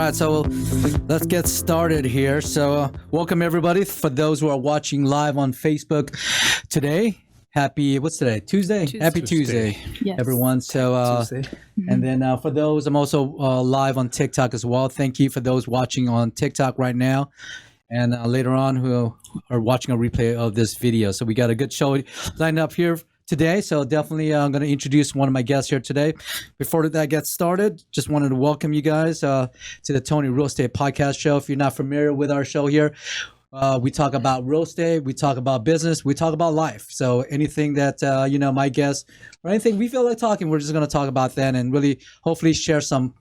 right, so let's get started here. So, welcome everybody. For those who are watching live on Facebook today, what's today? Tuesday? Happy Tuesday, Yes. everyone. So, Tuesday. and then for those, I'm also live on TikTok as well. Thank you for those watching on TikTok right now. And later on, who are watching a replay of this video. So, we got a good show lined up here today. So definitely I'm going to introduce one of my guests here today. Before that gets started, just wanted to welcome you guys to the Tony Real Estate Podcast Show. If you're not familiar with our show here, we talk about real estate, we talk about business, we talk about life. So anything that, my guests or anything we feel like talking, we're just going to talk about that and really hopefully share some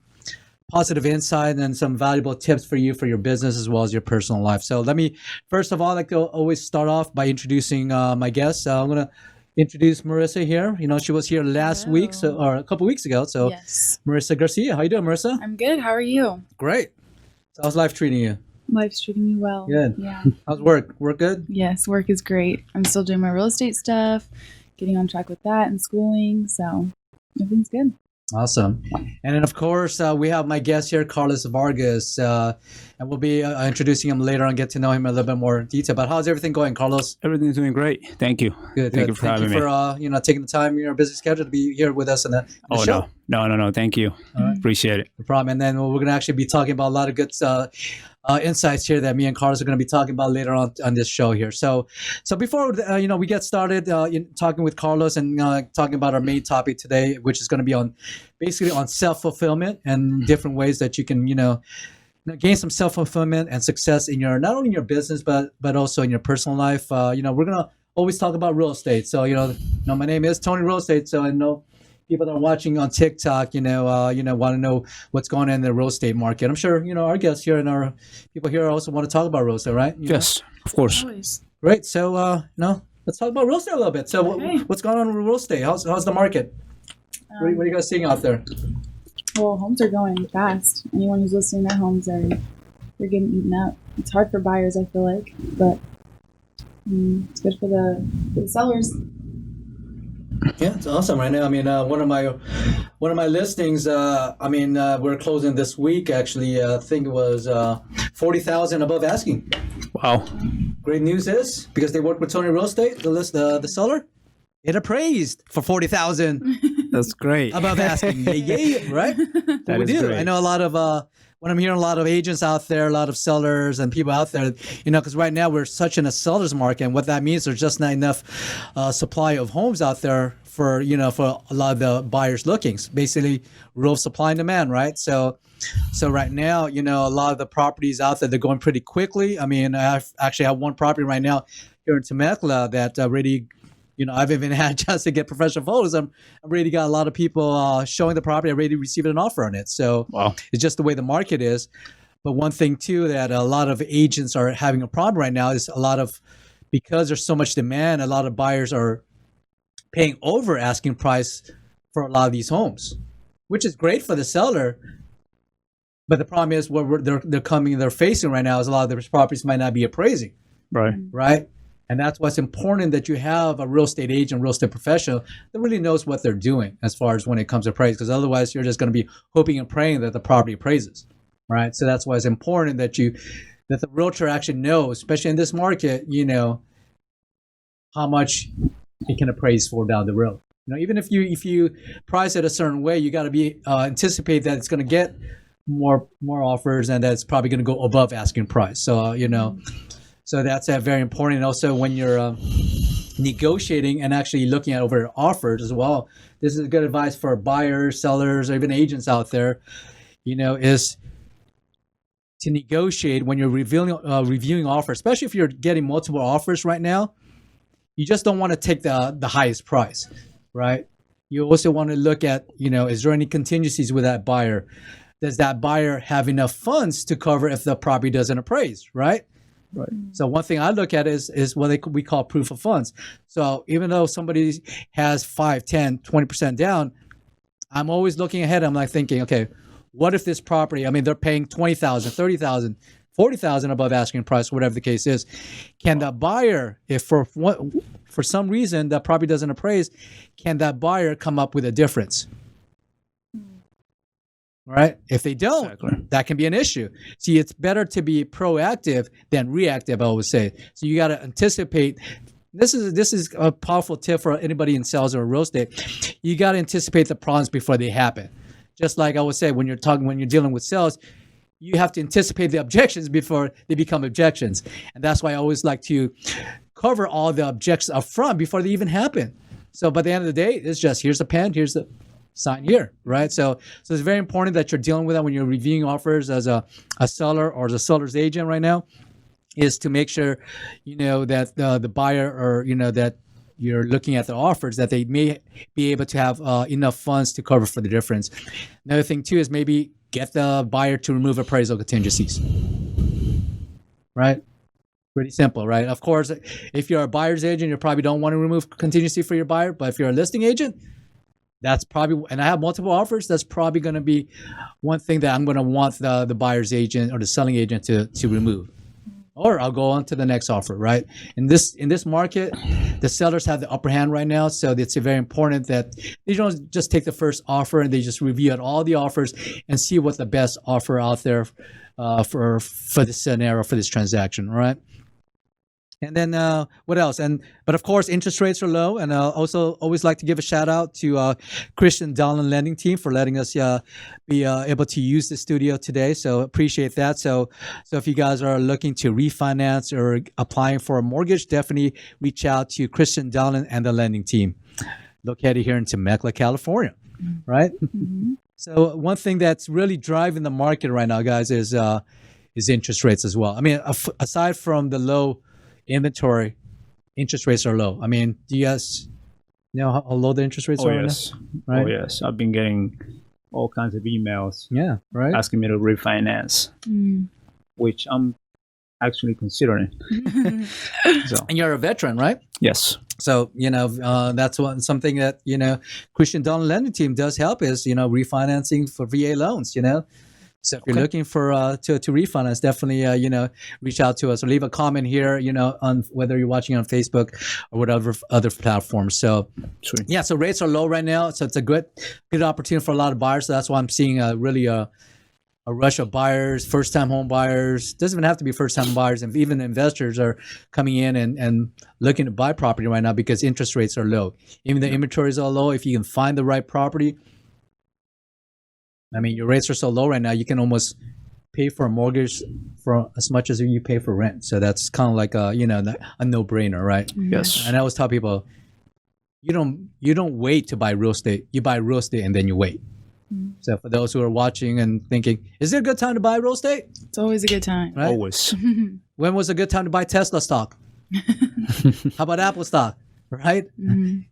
positive insight and some valuable tips for you for your business as well as your personal life. So let me, first of all, like to always start off by introducing my guests. I'm going to introduce Marissa here. You know, she was here last week, or a couple weeks ago. So, yes. Marissa Garcia, how you doing, Marissa? I'm good. How are you? Great. So how's life treating you? Life's treating me well. Good. Yeah. How's work? Work good? Yes, work is great. I'm still doing my real estate stuff, getting on track with that and schooling. So everything's good. Awesome. And then, of course, we have my guest here, Carlos Vargas, and we'll be introducing him later on, get to know him a little bit more in detail. But how's everything going, Carlos? Everything's doing great. Thank you. Good. Thank you for having me. Thank you for taking the time in your busy schedule to be here with us in the show. No. Thank you. Appreciate it. No problem. And then we're going to actually be talking about a lot of good insights here that me and Carlos are going to be talking about later on this show here. So before we get started talking with Carlos and talking about our main topic today, which is going to be on self-fulfillment and different ways that you can gain some self-fulfillment and success in your not only in your business but also in your personal life. We're going to always talk about real estate. So my name is Tony Real Estate. So I know people that are watching on TikTok, want to know what's going on in the real estate market. I'm sure, our guests here and our people here also want to talk about real estate, right? Yes, of course. Always. Great. So, let's talk about real estate a little bit. So Okay. what's going on with real estate? How's the market? What are you guys seeing out there? Well, homes are going fast. Anyone who's listing their homes, they're getting eaten up. It's hard for buyers, I feel like, but it's good for the sellers. Yeah, it's awesome right now. I mean, one of my listings. We're closing this week. Actually, I think it was 40,000 above asking. Wow. Great news is because they work with Tony Real Estate, the seller, it appraised for 40,000 That's great. above asking. Yeah, right. That we is do. great. I know a lot of. When I'm hearing a lot of agents out there, a lot of sellers and people out there, because right now we're such in a seller's market, and what that means there's just not enough supply of homes out there for a lot of the buyers looking. So basically, rule of supply and demand, right? So right now, a lot of the properties out there, they're going pretty quickly. I mean, I actually have one property right now here in Temecula that already. I've even had a chance to get professional photos. I've already got a lot of people showing the property. I already received an offer on it. So Wow. It's just the way the market is. But one thing too that a lot of agents are having a problem right now is because there's so much demand, a lot of buyers are paying over asking price for a lot of these homes, which is great for the seller. But the problem is what they're facing right now is a lot of those properties might not be appraising, right? And that's why it's important that you have a real estate agent, real estate professional that really knows what they're doing as far as when it comes to appraise, because otherwise you're just going to be hoping and praying that the property appraises, right? So that's why it's important that the realtor actually knows, especially in this market, how much it can appraise for down the road. Even if you price it a certain way, you got to be anticipate that it's going to get more offers and that it's probably going to go above asking price. So So that's very important. And also when you're negotiating and actually looking at over offers as well, this is good advice for buyers, sellers, or even agents out there, is to negotiate when you're reviewing offers, especially if you're getting multiple offers right now. You just don't want to take the highest price, right? You also want to look at, is there any contingencies with that buyer? Does that buyer have enough funds to cover if the property doesn't appraise, right? Right. So one thing I look at is what we call proof of funds. So even though somebody has 5, 10, 20% down, I'm always looking ahead. I'm like thinking, okay, what if this property, they're paying 20,000, 30,000, 40,000 above asking price, whatever the case is. Can that buyer, if for some reason that property doesn't appraise, can that buyer come up with a difference? right? If they don't, Exactly. that can be an issue. See, it's better to be proactive than reactive, I always say. So you got to anticipate. This is a powerful tip for anybody in sales or real estate. You got to anticipate the problems before they happen. Just like I would say, when you're dealing with sales, you have to anticipate the objections before they become objections. And that's why I always like to cover all the objections up front before they even happen. So by the end of the day, it's just, here's the pen, here's the sign here, right? So it's very important that you're dealing with that when you're reviewing offers as a seller or as a seller's agent right now, is to make sure, that the buyer, or, that you're looking at the offers, that they may be able to have enough funds to cover for the difference. Another thing too is maybe get the buyer to remove appraisal contingencies, right? Pretty simple, right? Of course, if you're a buyer's agent, you probably don't want to remove contingency for your buyer, but if you're a listing agent, that's probably, and I have multiple offers, that's probably going to be one thing that I'm going to want the buyer's agent or the selling agent to remove. Or I'll go on to the next offer, right? In this market, the sellers have the upper hand right now, so it's very important that they don't just take the first offer and they just review all the offers and see what the best offer out there for this scenario, for this transaction, right? And then what else? But of course, interest rates are low, and also always like to give a shout out to Christian Dahlen Lending Team for letting us be able to use the studio today. So appreciate that. So if you guys are looking to refinance or applying for a mortgage, definitely reach out to Christian Dahlen and the Lending Team, located here in Temecula, California, right? Mm-hmm. So one thing that's really driving the market right now, guys, is interest rates as well. I mean, aside from the low inventory, interest rates are low. I mean, do you guys know how low the interest rates are right yes. now? Right? Oh, yes. I've been getting all kinds of emails Yeah, right. asking me to refinance, which I'm actually considering. So, And you're a veteran, right? yes. So, that's something that, Christian Dahlen Lending Team does help is, refinancing for VA loans, So if you're looking for to refinance, definitely reach out to us or leave a comment here, on whether you're watching on Facebook or whatever other platforms. So Sweet. yeah, so rates are low right now, so it's a good opportunity for a lot of buyers. So that's why I'm seeing really a rush of buyers, first-time home buyers. Doesn't even have to be first-time buyers, and even investors are coming in and looking to buy property right now because interest rates are low. Even the inventories are low. If you can find the right property, I mean, your rates are so low right now, you can almost pay for a mortgage for as much as you pay for rent. So that's kind of like a no-brainer, right? Yes. And I always tell people, you don't wait to buy real estate. You buy real estate and then you wait. So for those who are watching and thinking, is it a good time to buy real estate? It's always a good time. Right? Always. When was a good time to buy Tesla stock? How about Apple stock? Right?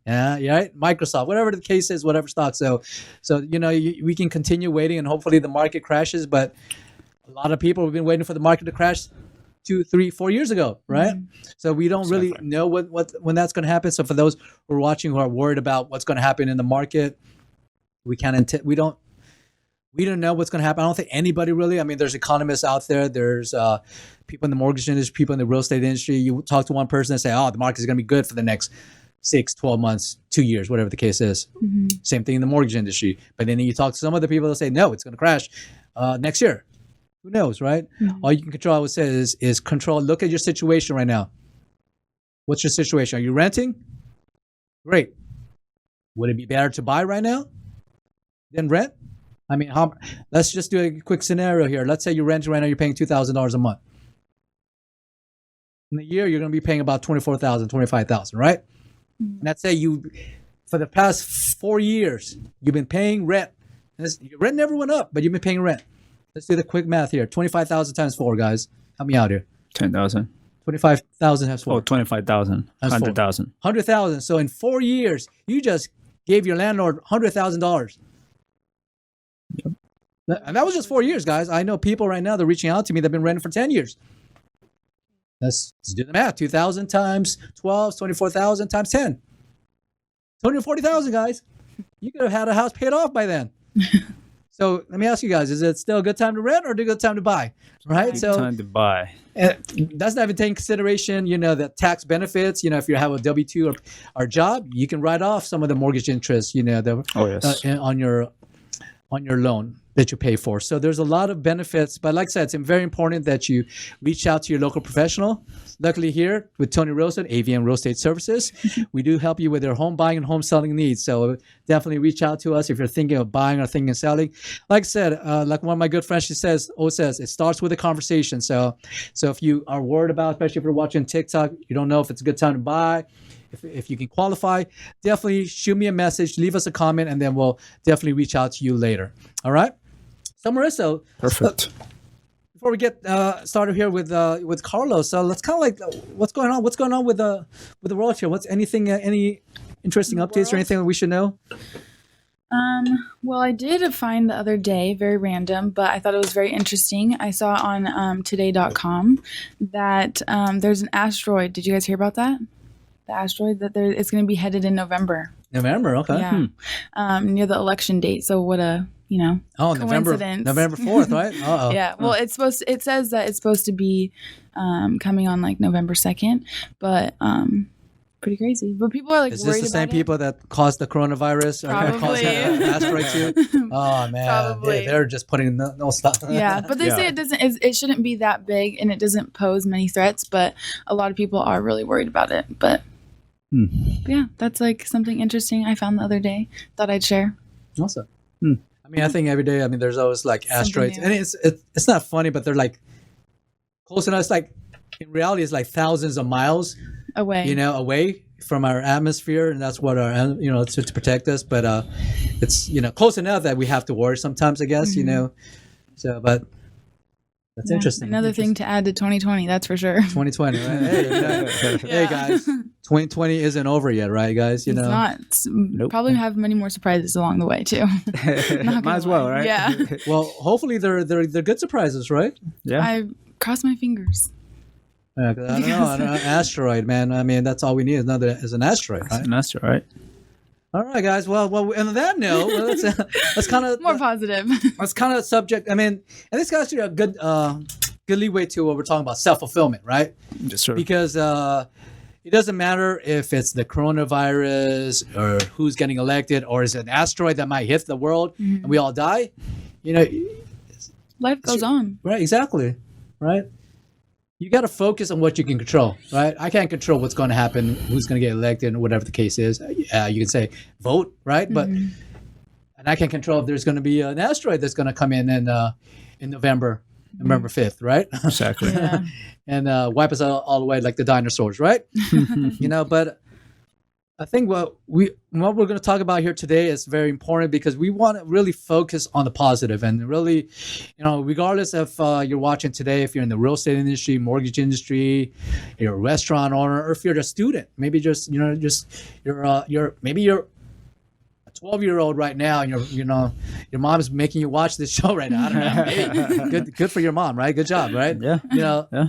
Yeah, right. Microsoft, whatever the case is, whatever stock. So we can continue waiting, and hopefully the market crashes. But a lot of people have been waiting for the market to crash 2, 3, 4 years ago, right? So we don't really know when that's going to happen. So for those who are watching who are worried about what's going to happen in the market, we don't know what's going to happen. I don't think anybody really. I mean, there's economists out there. There's people in the mortgage industry, people in the real estate industry. You talk to one person and say, oh, the market is going to be good for the next 6, 12 months, 2 years, whatever the case is. Same thing in the mortgage industry. But then you talk to some other people that say, no, it's going to crash next year. Who knows, right? All you can control, I would say, is control. Look at your situation right now. What's your situation? Are you renting? Great. Would it be better to buy right now than rent? I mean, let's just do a quick scenario here. Let's say you're renting right now, you're paying $2,000 a month. In a year, you're going to be paying about $24,000, $25,000, right? And let's say for the past 4 years, you've been paying rent. Your rent never went up, but you've been paying rent. Let's do the quick math here. 25,000 times 4, guys. Help me out here. 10,000. 25,000 times 4. Oh, 25,000. 100,000. 100,000. So in 4 years, you just gave your landlord $100,000. Yep. And that was just 4 years, guys. I know people right now, they're reaching out to me, they've been renting for 10 years. Let's do the math. 2,000 times 12, 24,000 times 10. 240,000, guys. You could have had a house paid off by then. So let me ask you guys, is it still a good time to rent or a good time to buy? Right? Good time to buy. That's not even taking consideration, the tax benefits. If you have a W-2 or job, you can write off some of the mortgage interest, Oh, yes. on your loan. that you pay for. So there's a lot of benefits, but like I said, it's very important that you reach out to your local professional. Luckily here with Tony Real Estate, AVM Real Estate Services, we do help you with your home buying and home selling needs. So definitely reach out to us if you're thinking of buying or thinking of selling. Like I said, like one of my good friends, she always says, it starts with a conversation. So if you are worried about, especially if you're watching TikTok, you don't know if it's a good time to buy, if you can qualify, definitely shoot me a message, leave us a comment, and then we'll definitely reach out to you later. All right? So Marissa, Perfect. before we get started here with Carlos, so let's kind of like what's going on with the world here. What's anything any interesting updates or anything that we should know? Well, I did find the other day, very random, but I thought it was very interesting. I saw on today.com that there's an asteroid. Did you guys hear about that? The asteroid that it's going to be headed in November. November, okay. Yeah. Near the election date. So what a coincidence. November 4th, right? Uh-oh. Yeah. Well, it says that it's supposed to be coming on like November 2nd, but pretty crazy. But people are like Is worried this the same about people that caused the coronavirus or caused the asteroid too? Oh man, Probably. they're just putting no stuff. Yeah, but they say it shouldn't be that big and it doesn't pose many threats, but a lot of people are really worried about it. But yeah, that's like something interesting I found the other day. Thought I'd share. Awesome. I mean, I think every day. I mean, there's always like asteroids, new. and it's not funny, but they're like close enough. It's like in reality, it's like thousands of miles Away. away from our atmosphere, and that's what our to protect us. But it's close enough that we have to worry sometimes, I guess. So but that's interesting. Another thing to add to 2020, that's for sure. 2020, right? Hey guys, 2020 isn't over yet, right, guys? It's not. Probably have many more surprises along the way too. Might as well, right? Yeah. Well, hopefully they're good surprises, right? Yeah. I cross my fingers. Yeah, 'cause I don't know, an asteroid, man. I mean, that's all we need is an asteroid, right? That's right. All right, guys. Well, on that note, let's kind of More positive. Let's kind of subject. I mean, and this is actually a good leeway to what we're talking about, self-fulfillment, right? Yes, sir. Because it doesn't matter if it's the coronavirus or who's getting elected, or is it an asteroid that might hit the world and we all die. Life goes on. Right? Exactly. Right. You got to focus on what you can control, right? I can't control what's going to happen, who's going to get elected, whatever the case is. You can say vote, right? But and I can't control if there's going to be an asteroid that's going to come in November 5th, right? Exactly. Yeah. And wipe us all away like the dinosaurs, right? But I think what we're going to talk about here today is very important because we want to really focus on the positive and really, regardless of you're watching today, if you're in the real estate industry, mortgage industry, you're a restaurant owner, or if you're a student, maybe maybe you're a 12-year-old right now, and your mom's making you watch this show right now. I don't know. Hey, good for your mom, right? Good job, right? Yeah. Yeah.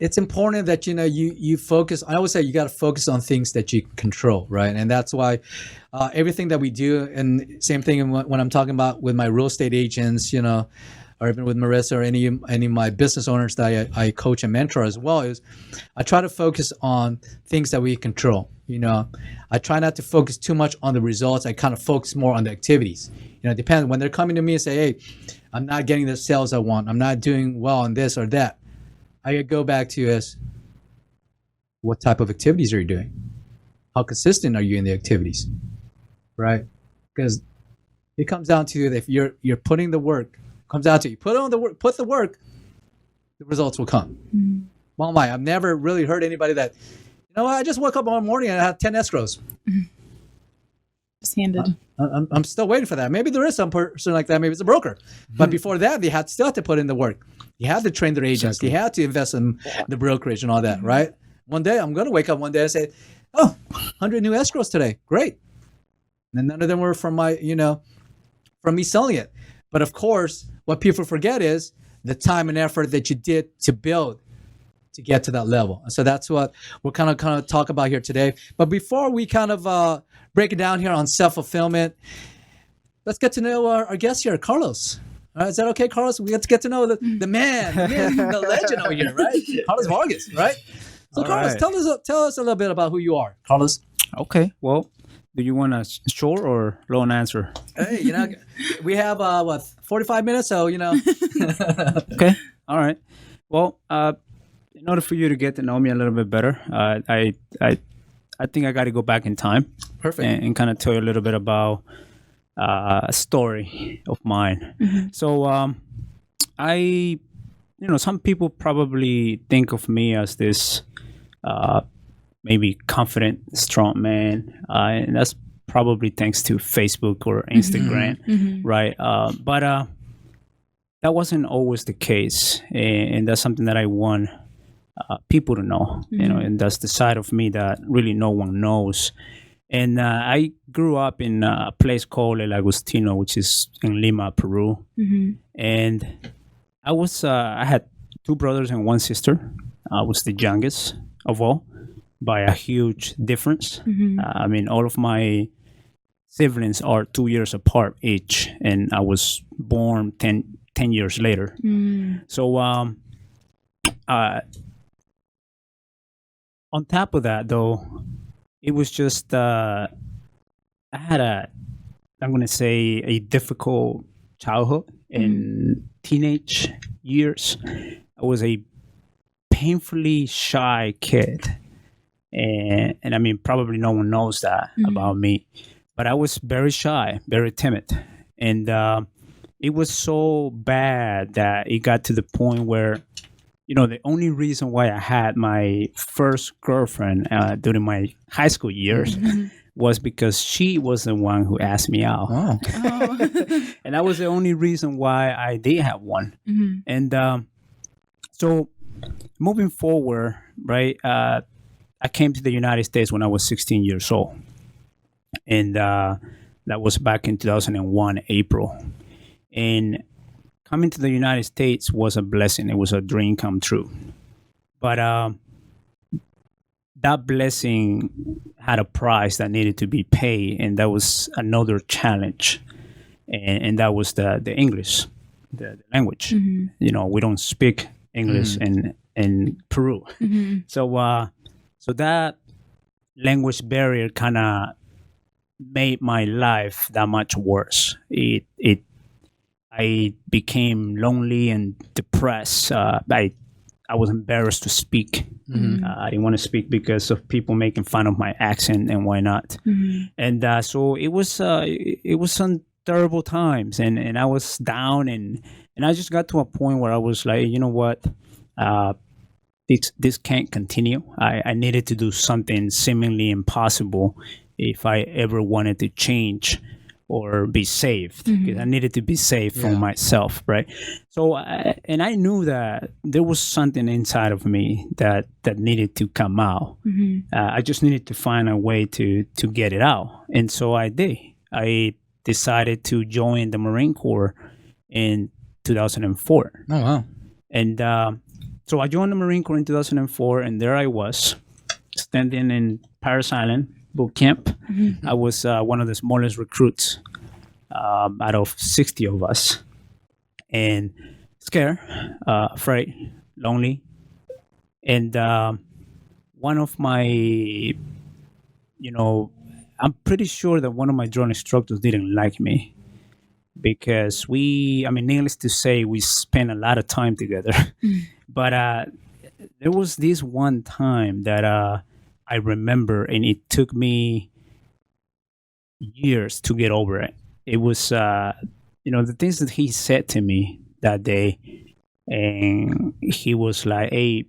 It's important that you focus. I always say you got to focus on things that you can control, right? And that's why everything that we do, and same thing when I'm talking about with my real estate agents, or even with Marissa or any of my business owners that I coach and mentor as well, is I try to focus on things that we control. I try not to focus too much on the results. I kind of focus more on the activities. It depends when they're coming to me and say, "Hey, I'm not getting the sales I want. I'm not doing well on this or that." I go back to is what type of activities are you doing? How consistent are you in the activities? Right? Because it comes down to if you're putting the work, comes down to you put the work, the results will come. Well, I've never really heard anybody that, I just woke up one morning and I had 10 escrows. Just handed. I'm still waiting for that. Maybe there is some person like that. Maybe it's a broker. But before that, they still had to put in the work. You had to train their agents. Exactly. You had to invest in the brokerage and all that, right? One day, I'm going to wake up one day and say, 100 new escrows today. Great. And none of them were from from me selling it. But of course, what people forget is the time and effort that you did to build to get to that level. And so that's what we're kind of talk about here today. But before we kind of break it down here on self-fulfillment, let's get to know our guest here, Carlos. Is that okay, Carlos? We have to get to know the man, the legend over here, right? Carlos Vargas, right? So, Carlos, tell us a little bit about who you are, Carlos. Okay. Well, Do you want a short or long answer? Hey, we have 45 minutes, so Okay. All right. Well, in order for you to get to know me a little bit better, I think I got to go back in time. Perfect. And kind of tell you a little bit about a story of mine. Mm-hmm. So, some people probably think of me as this maybe confident, strong man, and that's probably thanks to Facebook or Instagram, right? But that wasn't always the case, and that's something that I want people to know, and that's the side of me that really no one knows. And I grew up in a place called El Agustino, which is in Lima, Peru, and I had 2 brothers and 1 sister. I was the youngest of all by a huge difference. I mean, all of my siblings are 2 years apart each, and I was born 10 years later. So on top of that, though, it was just I had I'm going to say a difficult childhood and teenage years. I was a painfully shy kid. And I mean, probably no one knows that about me, but I was very shy, very timid. And it was so bad that it got to the point where, the only reason why I had my first girlfriend during my high school years was because she was the one who asked me out. Oh. And that was the only reason why I did have one. And so moving forward, right, I came to the United States when I was 16 years old. And that was back in 2001, April. And coming to the United States was a blessing. It was a dream come true. But that blessing had a price that needed to be paid, and that was another challenge. And that was the English, the language. We don't speak English in Peru. So that language barrier kind of made my life that much worse. I became lonely and depressed. I was embarrassed to speak. I didn't want to speak because of people making fun of my accent and why not. And so it was some terrible times, and I was down, and I just got to a point where I was like, you know what, this can't continue. I needed to do something seemingly impossible if I ever wanted to change or be saved, because I needed to be saved from myself, right? So, and I knew that there was something inside of me that needed to come out. I just needed to find a way to get it out. And so I did. I decided to join the Marine Corps in 2004. Oh, wow. And so I joined the Marine Corps in 2004, and there I was, standing in Parris Island boot camp. I was one of the smallest recruits out of 60 of us, and scared, afraid, lonely. And one of my, I'm pretty sure that one of my drone instructors didn't like me, because needless to say, we spent a lot of time together. But there was this one time that I remember, and it took me years to get over it. It was, the things that he said to me that day, and he was like, "Hey,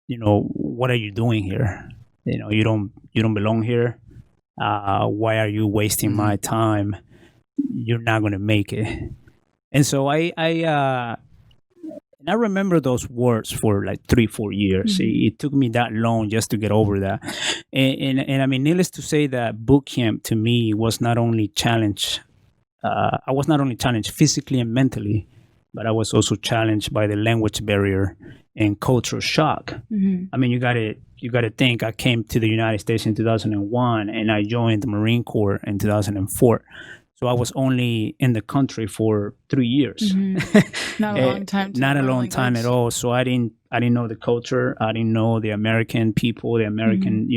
what are you doing here? You don't belong here. Why are you wasting my time? You're not going to make it." And so I remember those words for like 3-4 years. It took me that long just to get over that. And I mean, needless to say, that boot camp to me was not only challenged. I was not only challenged physically and mentally, but I was also challenged by the language barrier and cultural shock. I mean, you got to think, I came to the United States in 2001, and I joined the Marine Corps in 2004. So I was only in the country for 3 years. Not a long time. Not a long time at all. So I didn't know the culture. I didn't know the American people, the American,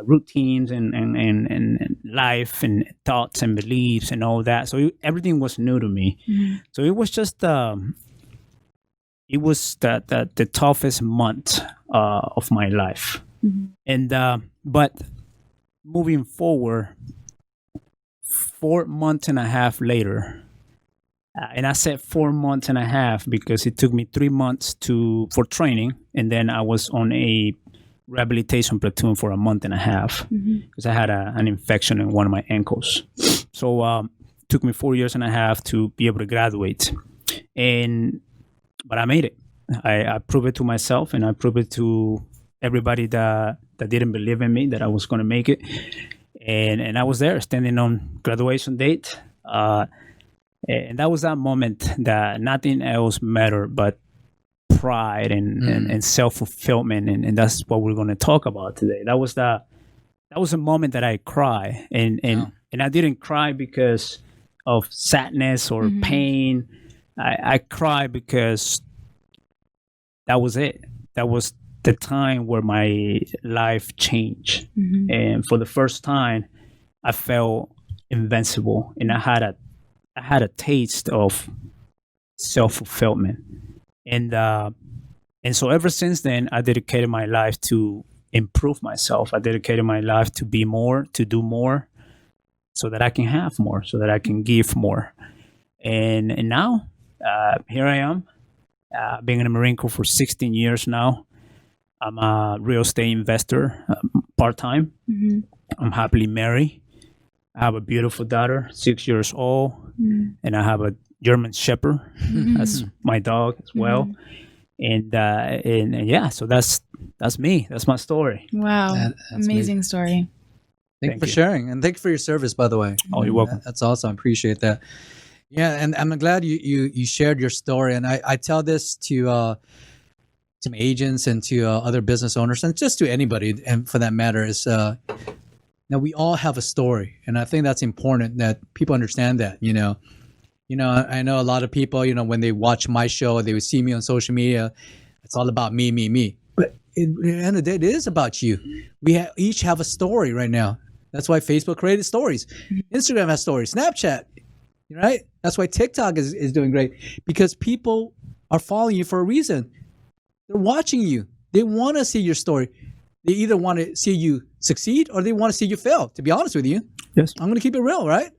routines and life and thoughts and beliefs and all that. So everything was new to me. So it was just it was the toughest month of my life. And but moving forward, 4 months and a half later, and I said 4 months and a half because it took me 3 months for training, and then I was on a rehabilitation platoon for a month and a half because I had an infection in one of my ankles. So took me 4 years and a half to be able to graduate, but I made it. I proved it to myself, and I proved it to everybody that didn't believe in me that I was going to make it. And I was there standing on graduation date. And that was that moment that nothing else mattered but pride and self-fulfillment. And that's what we're going to talk about today. That was a moment that I cried. And I didn't cry because of sadness or pain. I cried because that was it. That was the time where my life changed. And for the first time, I felt invincible, and I had a taste of self-fulfillment. And so ever since then, I dedicated my life to improve myself. I dedicated my life to be more, to do more, so that I can have more, so that I can give more. And now, here I am, being in the Marine Corps for 16 years now. I'm a real estate investor, part-time. I'm happily married. I have a beautiful daughter, 6 years old, and I have a German Shepherd as my dog as well. And yeah, so that's me. That's my story. Wow, That's amazing story. Thank you for sharing, and thank you for your service, by the way. Oh, you're welcome. That's awesome. I appreciate that. Yeah, and I'm glad you shared your story. And I tell this to agents and to other business owners, and just to anybody, and for that matter, is now we all have a story, and I think that's important that people understand that. I know a lot of people, when they watch my show, they would see me on social media. It's all about me, me, me. But at the end of the day, it is about you. We each have a story right now. That's why Facebook created stories. Instagram has stories. Snapchat, right? That's why TikTok is doing great, because people are following you for a reason. They're watching you. They want to see your story. They either want to see you succeed or they want to see you fail, to be honest with you. Yes. I'm going to keep it real, right?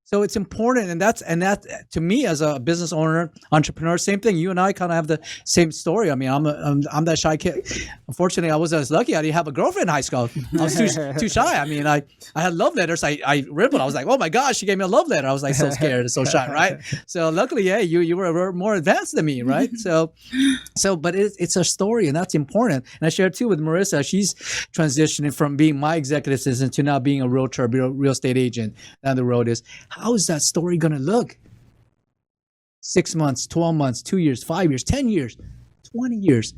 So it's important, and that to me as a business owner, entrepreneur, same thing. You and I kind of have the same story. I mean, I'm that shy kid. Unfortunately, I wasn't as lucky. I didn't have a girlfriend in high school. I was too shy. I mean, I had love letters. I read one. I was like, oh my gosh, she gave me a love letter. I was like so scared and so shy, right? So luckily, yeah, you were more advanced than me, right? So, but it's a story, and that's important. And I shared too with Marissa. She's transitioning from being my executive assistant to now being a realtor, real estate agent down the road. How is that story going to look? 6 months, 12 months, 2 years, 5 years, 10 years, 20 years.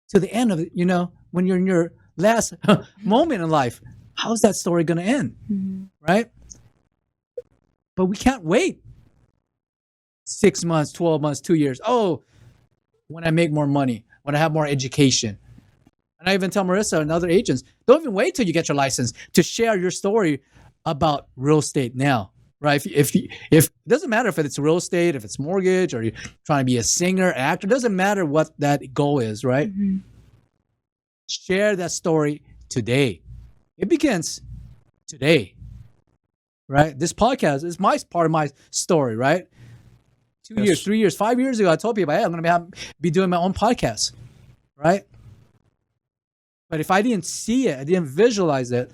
To the end of it, when you're in your last moment in life, how's that story going to end? Right? But we can't wait 6 months, 12 months, 2 years. Oh, when I make more money, when I have more education. And I even tell Marissa and other agents, don't even wait till you get your license to share your story about real estate now, right? If it doesn't matter if it's real estate, if it's mortgage, or you're trying to be a singer, actor, it doesn't matter what that goal is, right? Share that story today. It begins today, right? This podcast is part of my story, right? 2 years, 3 years, 5 years ago, I told people, hey, I'm going to be doing my own podcast, right? But if I didn't see it, I didn't visualize it,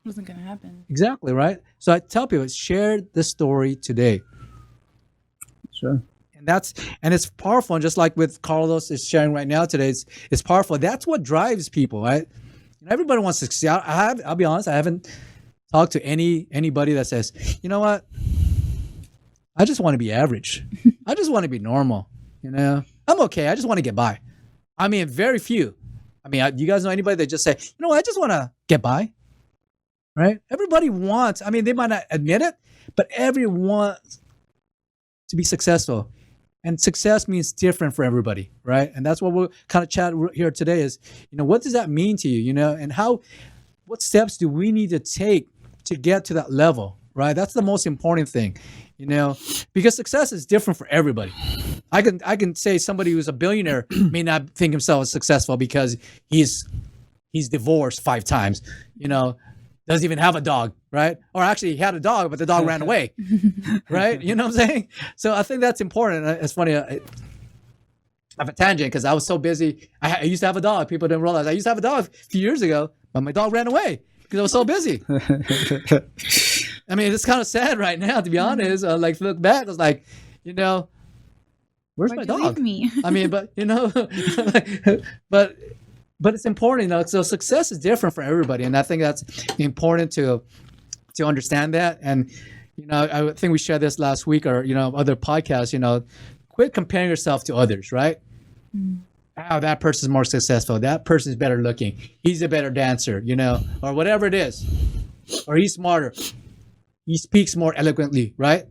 Wasn't going to happen. Exactly, right? So I tell people, share the story today. Sure. And it's powerful. And just like with Carlos is sharing right now today, it's powerful. That's what drives people, right? Everybody wants to succeed. I'll be honest, I haven't talked to anybody that says, you know what? I just want to be average. I just want to be normal. I'm okay. I just want to get by. I mean, very few. I mean, do you guys know anybody that just say, I just want to get by? Right? Everybody wants, they might not admit it, but everyone wants to be successful. And success means different for everybody, right? And that's what we'll kind of chat here today is, what does that mean to you, and what steps do we need to take to get to that level, right? That's the most important thing, because success is different for everybody. I can say somebody who's a billionaire may not think himself as successful because he's divorced 5 times, doesn't even have a dog, right? Or actually he had a dog, but the dog ran away, right? You know what I'm saying? So I think that's important. It's funny. I have a tangent because I was so busy. I used to have a dog. People didn't realize I used to have a dog a few years ago, but my dog ran away because I was so busy. I mean, it's kind of sad right now, to be honest. Like, look back, I was like, where's my Why'd you dog? leave me? I mean, but but it's important, So success is different for everybody, and I think that's important to understand that. And I think we shared this last week, or other podcasts. Quit comparing yourself to others, right? Oh, that person's more successful. That person's better looking. He's a better dancer, or whatever it is, or he's smarter. He speaks more eloquently, right?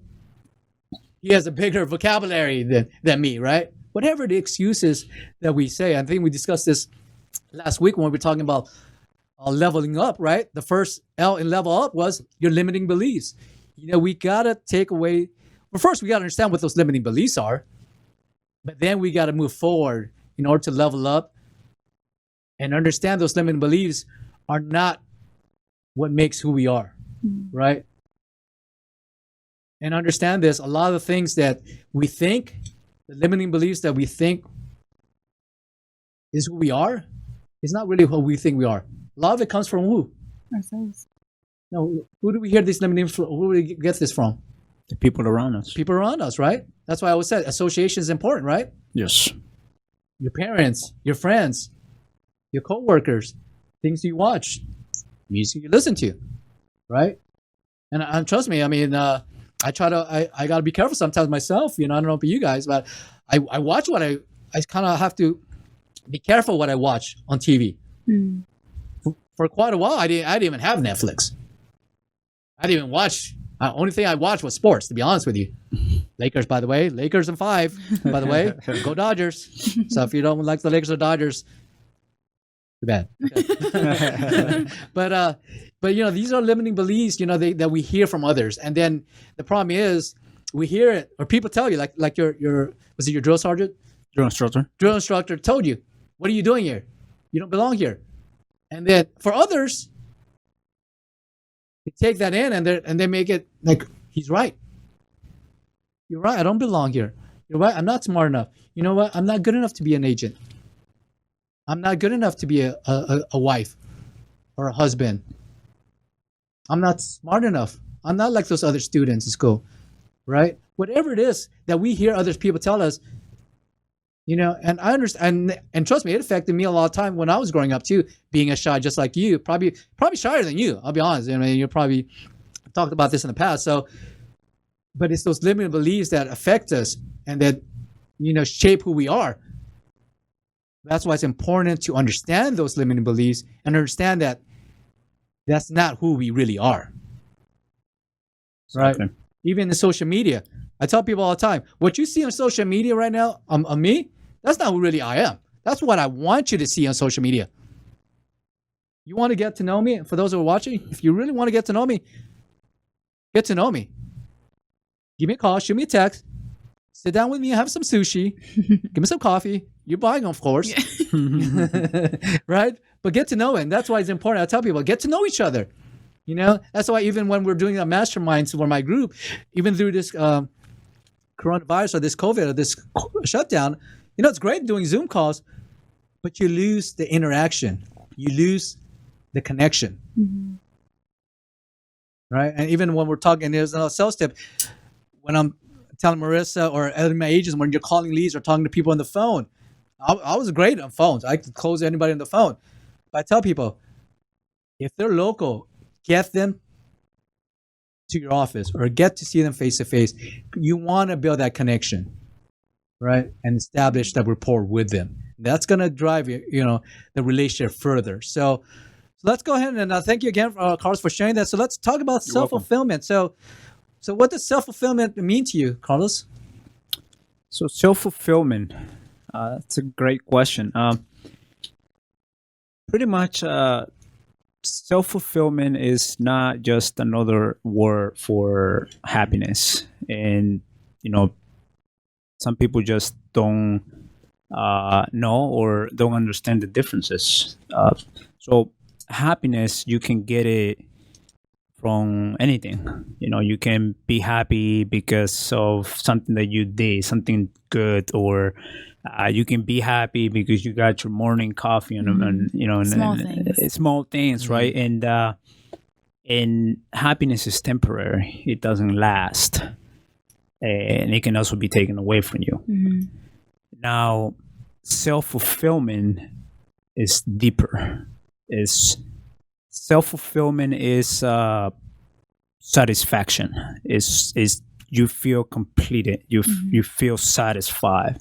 He has a bigger vocabulary than me, right? Whatever the excuses that we say. I think we discussed this last week when we were talking about leveling up, right? The first L in level up was your limiting beliefs. We got to take away, well, first we got to understand what those limiting beliefs are, but then we got to move forward in order to level up and understand those limiting beliefs are not what makes who we are, right? And understand this, a lot of the things that we think, the limiting beliefs that we think is who we are, is not really who we think we are. A lot of it comes from who? Ourselves. No, who do we hear these limiting from? Who do we get this from? The people around us. People around us, right? That's why I always said association is important, right? Yes. Your parents, your friends, your coworkers, things you watch, music you listen to, right? And trust me, I mean, I got to be careful sometimes myself, I don't know about you guys, but I watch what I kind of have to be careful what I watch on TV. For quite a while, I didn't even have Netflix. I didn't even watch. The only thing I watched was sports, to be honest with you. Lakers, by the way. Lakers in 5, by the way. Go Dodgers. So if you don't like the Lakers or Dodgers, too bad. But these are limiting beliefs, that we hear from others. And then the problem is we hear it, or people tell you, like your was it your drill sergeant? Drill instructor. Drill instructor told you, what are you doing here? You don't belong here. And then for others, they take that in and they make it like, he's right. You're right. I don't belong here. You're right. I'm not smart enough. You know what? I'm not good enough to be an agent. I'm not good enough to be a wife or a husband. I'm not smart enough. I'm not like those other students in school, right? Whatever it is that we hear other people tell us, and I understand, and trust me, it affected me a lot of time when I was growing up too, being a shy, just like you, probably shyer than you. I'll be honest. I mean, you probably talked about this in the past. So, but it's those limiting beliefs that affect us and that, shape who we are. That's why it's important to understand those limiting beliefs and understand that that's not who we really are. Right? Okay. Even in social media, I tell people all the time, what you see on social media right now on me, that's not who really I am. That's what I want you to see on social media. You want to get to know me? For those who are watching, if you really want to get to know me, get to know me. Give me a call, shoot me a text, sit down with me and have some sushi, give me some coffee. You're buying, of course. Right? But get to know it. And that's why it's important. I tell people, get to know each other. That's why even when we're doing a masterminds for my group, even through this coronavirus or this COVID or this shutdown, it's great doing Zoom calls, but you lose the interaction. You lose the connection. Right? And even when we're talking, there's a sales tip. When I'm telling Marissa or other my agents, when you're calling leads or talking to people on the phone, I was great on phones. I could close anybody on the phone. But I tell people, if they're local, get them to your office or get to see them face to face. You want to build that connection, right? And establish that rapport with them. That's going to drive the relationship further. So let's go ahead and thank you again, Carlos, for sharing that. So let's talk about self-fulfillment. So what does self-fulfillment mean to you, Carlos? So self-fulfillment, that's a great question. Pretty much, self-fulfillment is not just another word for happiness. And, you know, some people just don't know or don't understand the differences. So happiness, you can get it from anything. You know, you can be happy because of something that you did, something good, or you can be happy because you got your morning coffee and you know, small things, right? And happiness is temporary; it doesn't last, and it can also be taken away from you. Now, self fulfillment is deeper. Is self fulfillment is satisfaction. Is you feel completed. You feel satisfied.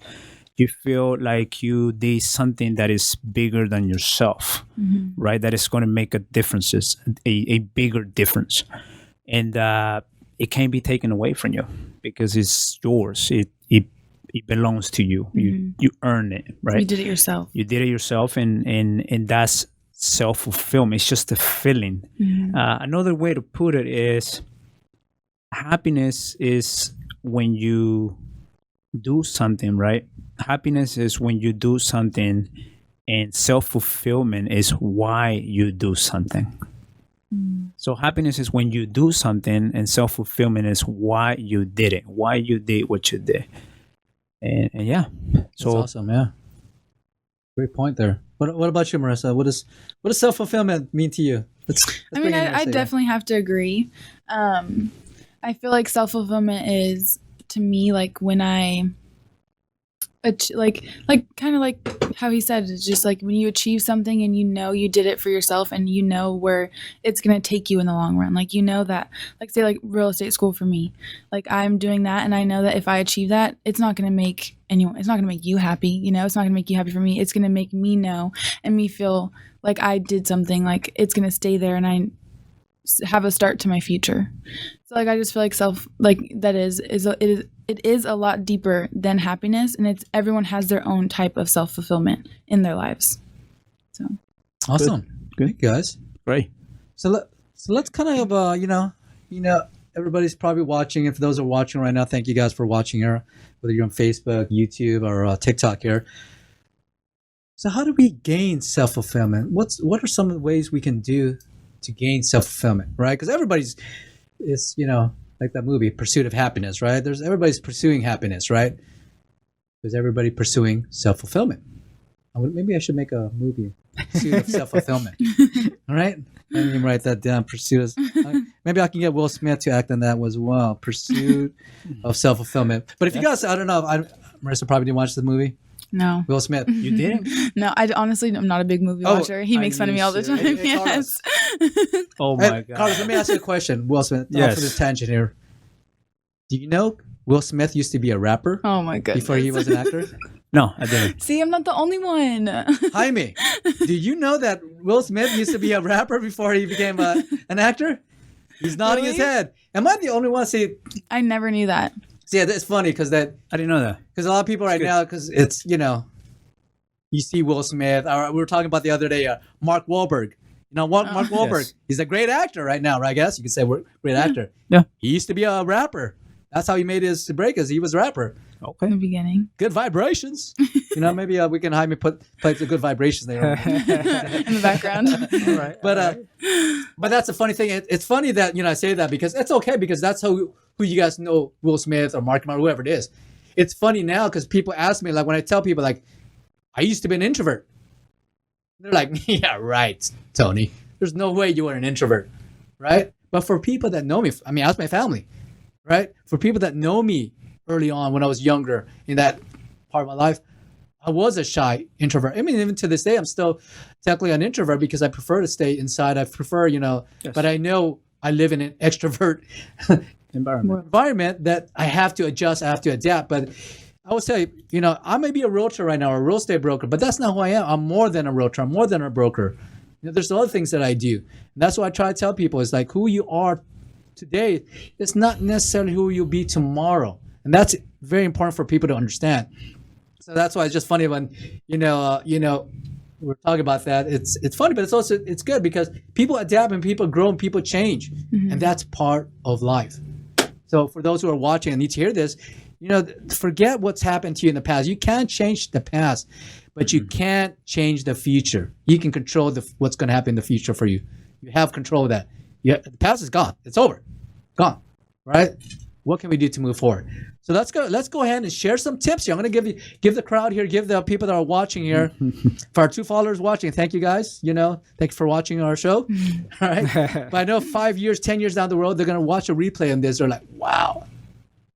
You feel like you did something that is bigger than yourself, right? That is going to make a difference, a bigger difference, and it can't be taken away from you because it's yours. It belongs to you. You earn it, right? You did it yourself. You did it yourself, and that's self-fulfillment. It's just a feeling. Another way to put it is happiness is when you do something, right? Happiness is when you do something, and self-fulfillment is why you do something. So happiness is when you do something, and self-fulfillment is why you did it, why you did what you did. And yeah, so That's awesome. Yeah, great point there. What about you, Marissa? What does self fulfillment mean to you? I mean, I definitely have to agree. I feel like self fulfillment is, to me, like when I like kind of like how he said, it's just like when you achieve something and you know you did it for yourself and you know where it's going to take you in the long run. Like, you know that, like, say, like real estate school for me, like I'm doing that and I know that if I achieve that, it's not going to make anyone, it's not going to make you happy, you know, it's not going to make you happy for me. It's going to make me know and me feel like I did something, like it's going to stay there and I have a start to my future. So like I just feel like it is a lot deeper than happiness, and it's everyone has their own type of self-fulfillment in their lives. So awesome. Good. Thank you guys. great. So let's kind of you know everybody's probably watching. If those are watching right now, thank you guys for watching here, whether you're on Facebook, YouTube, or TikTok here. So how do we gain self-fulfillment? What are some of the ways we can do to gain self-fulfillment, right? Because it's, you know, like that movie, Pursuit of Happiness, right? Everybody's pursuing happiness, right? There's everybody pursuing self-fulfillment. Maybe I should make a movie, Pursuit of Self-Fulfillment. All right? And you write that down, Pursuit of... Maybe I can get Will Smith to act on that as well, Pursuit of Self-Fulfillment. But if you guys, I don't know, Marissa probably didn't watch the movie. no. Will Smith. You did? No, I honestly, I'm not a big movie watcher. He makes fun of me all the time. Hey, Yes. Oh Hey, my god. Carlos, let me ask you a question. Will Smith, Yes. off of this tangent here. Do you know Will Smith used to be a rapper Oh my goodness. before he was an actor? No, I didn't. See, I'm not the only one. Jaime, do you know that Will Smith used to be a rapper before he became an actor? He's nodding his Really? head. Am I the only one? See, I never knew that. it's funny because I didn't know that. a lot of people right good. now, because it's, you know, you see Will Smith. Or we were talking about the other day, Mark Wahlberg. You know, Mark Wahlberg. Yes. He's a great actor right now, right? I guess you could say we're great actor. Yeah. He used to be a rapper. That's how he made his break, as he was a rapper. Okay. In the beginning. Good vibrations. You know, maybe we can Jaime play the good vibrations there. In the background. All right. But that's a funny thing. It's funny that, you know, I say that because it's okay, because that's who you guys know, Will Smith or Mark, whoever it is. It's funny now because people ask me, like, when I tell people, like, I used to be an introvert. They're like, yeah, right, Tony. There's no way you were an introvert, right? But for people that know me, I mean, ask my family, right? For people that know me early on when I was younger in that part of my life, I was a shy introvert. I mean, even to this day, I'm still technically an introvert because I prefer to stay inside. I prefer, you know, Yes. but I know I live in an extrovert environment that I have to adjust, I have to adapt. But I would say, you know, I may be a realtor right now, or a real estate broker, but that's not who I am. I'm more than a realtor. I'm more than a broker. You know, there's other things that I do. And that's what I try to tell people is like who you are today is not necessarily who you'll be tomorrow. And that's very important for people to understand. So that's why it's just funny when, we're talking about that. It's funny, but it's good because people adapt and people grow and people change. And that's part of life. So for those who are watching and need to hear this, forget what's happened to you in the past. You can't change the past, but you can't change the future. You can control what's going to happen in the future for you. You have control of that. The past is gone. It's over. Gone. Right? What can we do to move forward? So let's go ahead and share some tips here. I'm going to give the crowd here, give the people that are watching here, for our 2 followers watching. Thank you guys. Thank you for watching our show. All right. But I know 5 years, 10 years down the road, they're going to watch a replay on this. They're like, wow.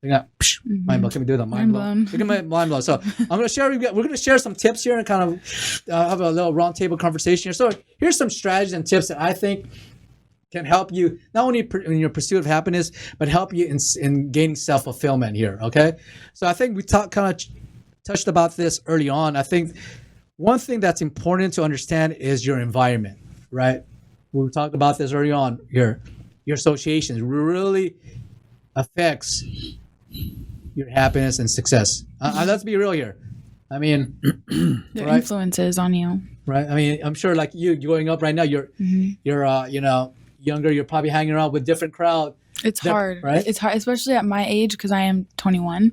They got mind blown. Can we do that? Mind blown. Look at my mind blown. So I'm going to share. We're going to share some tips here and kind of have a little roundtable conversation here. So here's some strategies and tips that I think can help you not only in your pursuit of happiness, but help you in gaining self-fulfillment here. Okay. So I think we kind of touched about this early on. I think one thing that's important to understand is your environment, right? We talked about this early on here. Your associations really affects your happiness and success. Let's be real here. I mean, Their right? influences on you. Right. I mean, I'm sure like you growing up right now, you're younger. You're probably hanging around with different crowd. It's hard. Right? It's hard, especially at my age because I am 21.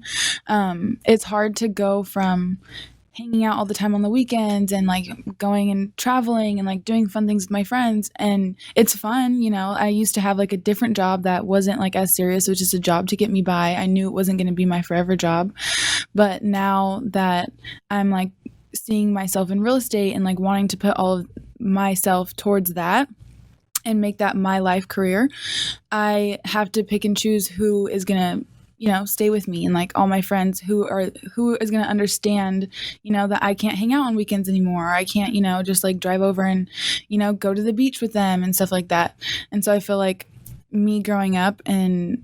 It's hard to go from hanging out all the time on the weekends and like going and traveling and like doing fun things with my friends, and it's fun. I used to have like a different job that wasn't like as serious. It was just a job to get me by. I knew it wasn't going to be my forever job, but now that I'm like seeing myself in real estate and like wanting to put all of myself towards that and make that my life career, I have to pick and choose who is going to stay with me, and like all my friends who is going to understand, that I can't hang out on weekends anymore. Or I can't, just like drive over and, go to the beach with them and stuff like that. And so I feel like me growing up and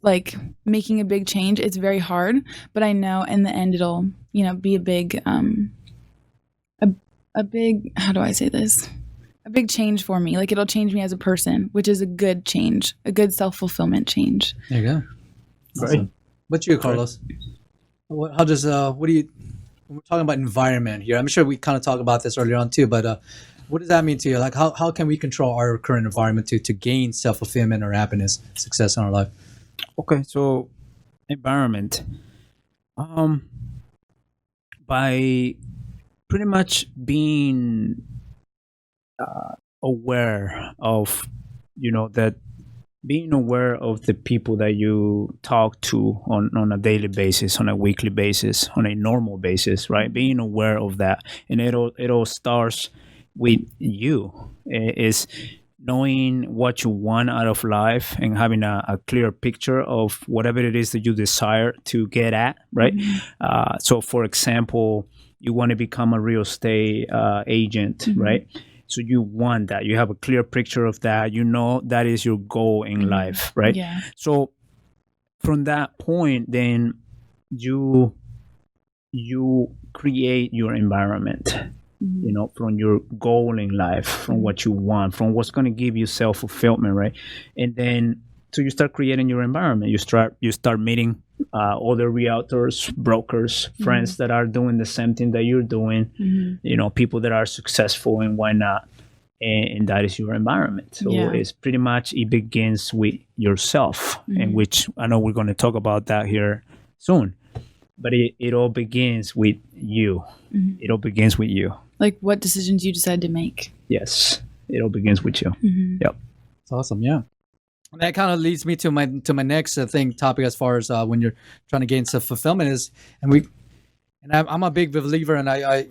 like making a big change, it's very hard, but I know in the end it'll, be a big, a big, how do I say this? A big change for me. Like it'll change me as a person, which is a good change, a good self-fulfillment change. There you go. Awesome. What's you, Carlos? What do you, when we're talking about environment here, I'm sure we kind of talked about this earlier on too, but what does that mean to you? Like how can we control our current environment to gain self-fulfillment or happiness, success in our life? Okay, so environment. By pretty much being aware of, that being aware of the people that you talk to on a daily basis, on a weekly basis, on a normal basis, right? Being aware of that. And it all starts with you. Is knowing what you want out of life and having a clear picture of whatever it is that you desire to get at, right? So for example, you want to become a real estate agent, right? So you want that. You have a clear picture of that. That is your goal in life, right? Yeah. So from that point, then you create your environment, from your goal in life, from what you want, from what's going to give you self-fulfillment, right? And then so you start creating your environment. You start meeting other realtors, brokers, friends that are doing the same thing that you're doing, people that are successful and why not. And that is your environment. So it's pretty much, it begins with yourself, and which I know we're going to talk about that here soon. But it all begins with you. It all begins with you. Like what decisions you decide to make. Yes. It all begins with you. Yep. It's awesome. Yeah. And that kind of leads me to my next topic as far as when you're trying to gain self-fulfillment is, I'm a big believer, and I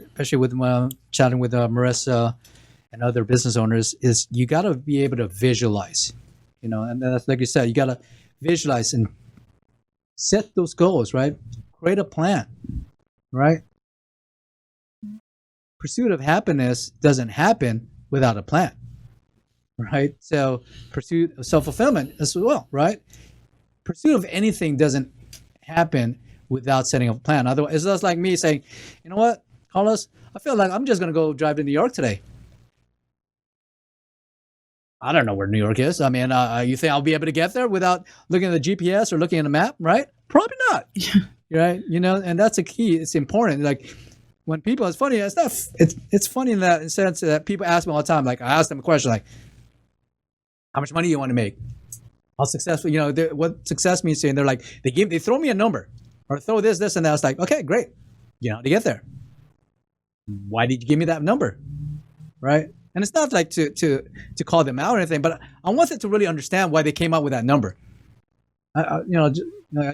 especially with chatting with Marissa and other business owners, is you got to be able to visualize, and that's like you said, you got to visualize and set those goals, right? Create a plan, right? Pursuit of happiness doesn't happen without a plan. Right? So pursuit of self-fulfillment as well, right? Pursuit of anything doesn't happen without setting up a plan. Otherwise, it's just like me saying, you know what, Carlos, I feel like I'm just going to go drive to New York today. I don't know where New York is. I mean, you think I'll be able to get there without looking at the GPS or looking at a map, right? Probably not. Right? You know, and that's a key. It's important. Like when people, it's funny. It's funny in that sense that people ask me all the time. Like I ask them a question like, "How much money do you want to make? How successful? You know, what success means to you?" And they're like, they throw me a number or throw this, and that. It's like, okay, great. You know how to get there. Why did you give me that number? Right? And it's not like to call them out or anything, but I want them to really understand why they came up with that number. I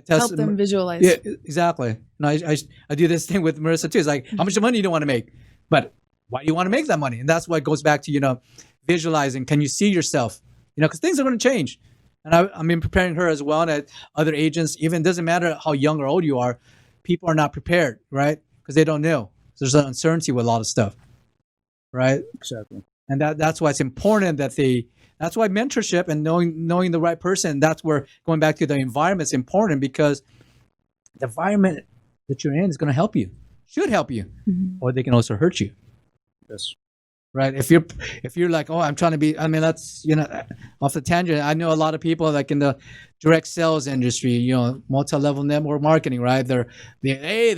Help them visualize. Yeah, exactly. No, I do this thing with Marissa too. It's like, how much money do you want to make? But why do you want to make that money? And that's why it goes back to, you know, visualizing. Can you see yourself? You know, because things are going to change. And I mean, preparing her as well, and other agents, even doesn't matter how young or old you are, people are not prepared, right? Because they don't know. There's an uncertainty with a lot of stuff, right? Exactly. And that's why it's important that that's why mentorship and knowing the right person, that's where going back to the environment is important, because the environment that you're in is going to help you, should help you, or they can also hurt you. Yes. Right. If you're like, oh, I'm trying to be, I mean, that's, you know, off the tangent. I know a lot of people like in the direct sales industry, you know, multi-level network marketing, right? They're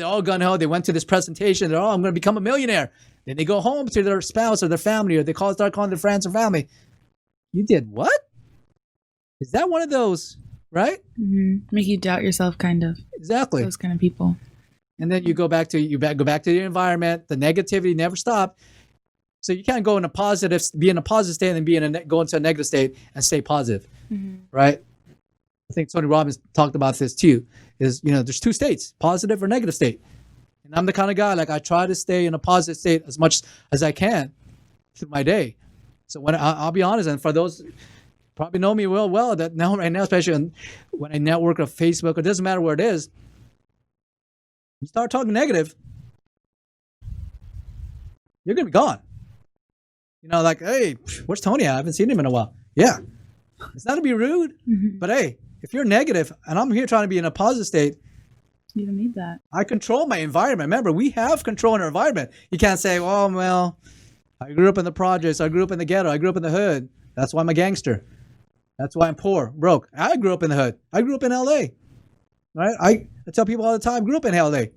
all gung-ho. They went to this presentation. They're, I'm going to become a millionaire. Then they go home to their spouse or their family, or they start calling their friends or family. You did what? Is that one of those, right? Make you doubt yourself, kind of. Exactly. Those kind of people. And then you go back to your environment. The negativity never stopped. So you can't go in be in a positive state and then go into a negative state and stay positive, right? I think Tony Robbins talked about this too. Is, you know, there's two states, positive or negative state. And I'm the kind of guy, like I try to stay in a positive state as much as I can through my day. So when I'll be honest, and for those probably know me well that now right now, especially when I network on Facebook, it doesn't matter where it is, you start talking negative, you're gonna be gone. You know, like, hey, where's Tony at? I haven't seen him in a while. Yeah, it's not to be rude, but hey, if you're negative and I'm here trying to be in a positive state, you don't need that. I control my environment. Remember, we have control in our environment. You can't say, oh, well, I grew up in the projects. I grew up in the ghetto. I grew up in the hood. That's why I'm a gangster. That's why I'm poor, broke. I grew up in the hood. I grew up in L.A., right? I tell people all the time, I grew up in L.A.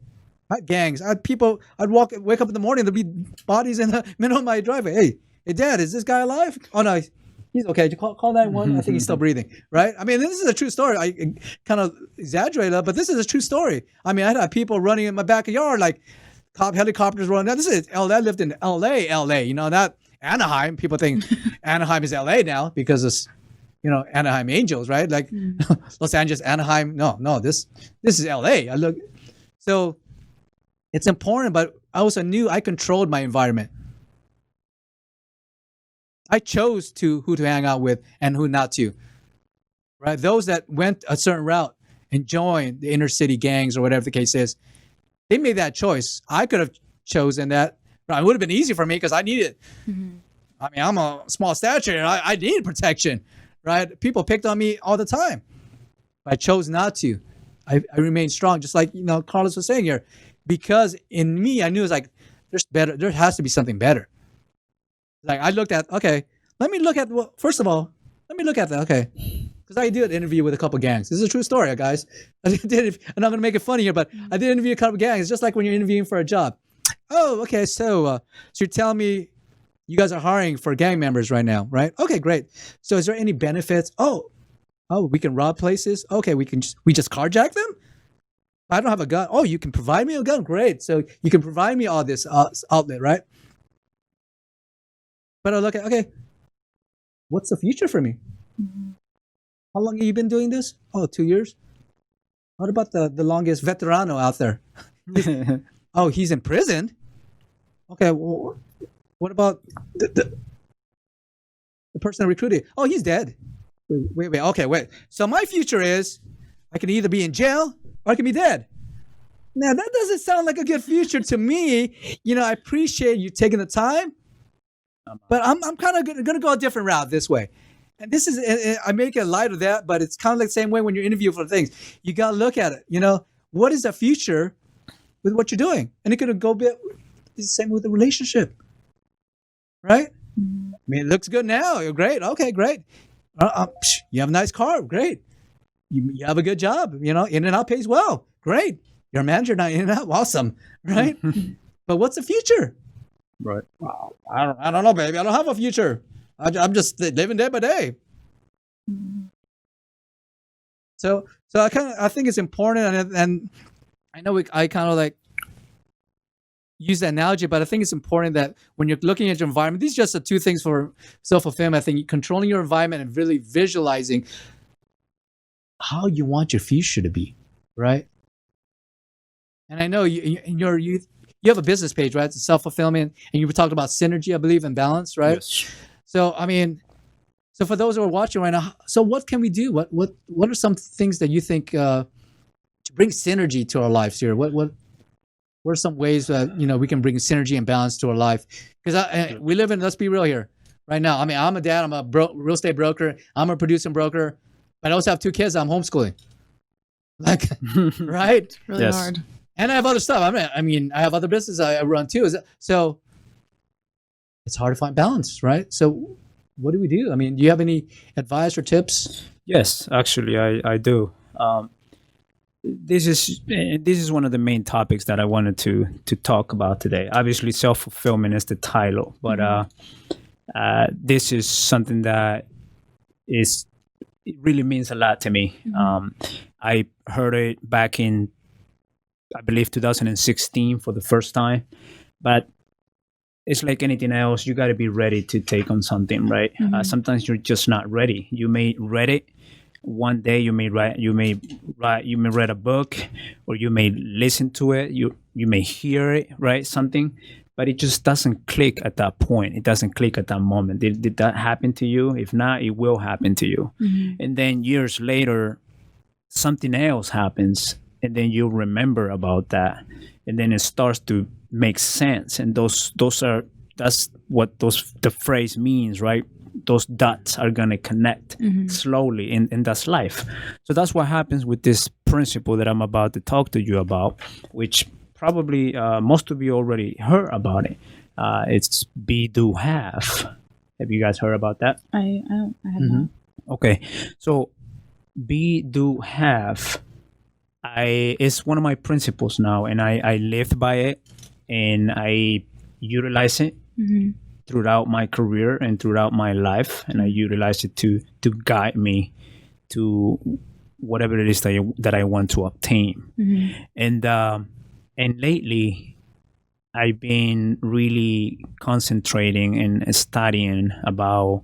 I had gangs. I'd wake up in the morning, there'd be bodies in the middle of my driveway. Hey, Dad, is this guy alive? Oh, no, he's okay. Did you call 911? I think he's still breathing, right? I mean, this is a true story. I kind of exaggerated it, but this is a true story. I mean, I had people running in my backyard, like helicopters running. Now, this is L.A. I lived in L.A., you know, not Anaheim. People think Anaheim is L.A. now because it's, you know, Anaheim Angels, right? Like Los Angeles, Anaheim. No, this is L.A. So it's important, but I also knew I controlled my environment. I chose who to hang out with and who not to, right? Those that went a certain route and joined the inner city gangs or whatever the case is, they made that choice. I could have chosen that. It would have been easy for me because I needed it. I mean, I'm a small stature and I needed protection, right? People picked on me all the time. But I chose not to. I remained strong, just like, you know, Carlos was saying here, because in me, I knew it was like, there has to be something better. Like I looked at, okay, first of all, let me look at that, okay. Because I did an interview with a couple gangs. This is a true story, guys. I'm not going to make it funny here, but I did interview a couple gangs. It's just like when you're interviewing for a job. Oh, okay, so you're telling me you guys are hiring for gang members right now, right? Okay, great. So is there any benefits? Oh, we can rob places? Okay, we just carjack them? I don't have a gun. Oh, you can provide me a gun? Great. So you can provide me all this outlet, right? But I look at, okay, what's the future for me? How long have you been doing this? Oh, 2 years. What about the longest veterano out there? Oh, he's in prison? Okay, well, what about the person recruiting? Oh, he's dead. Wait. Okay, wait. So my future is I can either be in jail or I can be dead. Now, that doesn't sound like a good future to me. You know, I appreciate you taking the time. But I'm kind of going to go a different route this way. And this is, I make it light of that, but it's kind of like the same way when you're interviewing for things. You got to look at it. You know, what is the future with what you're doing? And it could go the same with the relationship, right? mean, it looks good now. You're great. Okay, great. You have a nice car. Great. You have a good job. You know, In-N-Out pays well. Great. You're a manager now. In-N-Out, awesome. Right? But what's the future? Right. Wow, I don't know, baby. I don't have a future. I'm just living day by day. So I think it's important, and I know I kind of like use that analogy, but I think it's important that when you're looking at your environment, these are just the two things for self-fulfillment. I think controlling your environment and really visualizing how you want your future to be, right? And I know you have a business page, right? It's self-fulfillment, and you were talking about synergy, I believe, and balance, right? Yes. So I mean, so for those who are watching right now, so what can we do? What are some things that you think to bring synergy to our lives here? What are some ways that we can bring synergy and balance to our life? Because we live in, let's be real here, right now. I mean, I'm a dad. I'm a real estate broker. I'm a producing broker, but I also have 2 kids. I'm homeschooling, like, right? Really Yes. hard. And I have other stuff. I mean, I have other businesses I run too. So it's hard to find balance, right? So what do we do? I mean, do you have any advice or tips? Yes, actually, I do. This is one of the main topics that I wanted to talk about today. Obviously, self-fulfillment is the title, but this is something that it really means a lot to me. I heard it back in, I believe, 2016 for the first time, but it's like anything else. You got to be ready to take on something, right? Sometimes you're just not ready. You may read it one day. You may read a book, or you may listen to it. You may hear it, right? Something, but it just doesn't click at that point. It doesn't click at that moment. Did that happen to you? If not, it will happen to you. And then years later, something else happens, and then you remember about that, and then it starts to make sense. And that's what the phrase means, right? Those dots are going to connect slowly, and that's life. So that's what happens with this principle that I'm about to talk to you about, which probably most of you already heard about it. It's be, do, have. Have you guys heard about that? I have not. Okay, so be, do, have. It's one of my principles now, and I live by it, and I utilize it throughout my career and throughout my life, and I utilize it to guide me to whatever it is that I want to obtain. And lately, I've been really concentrating and studying about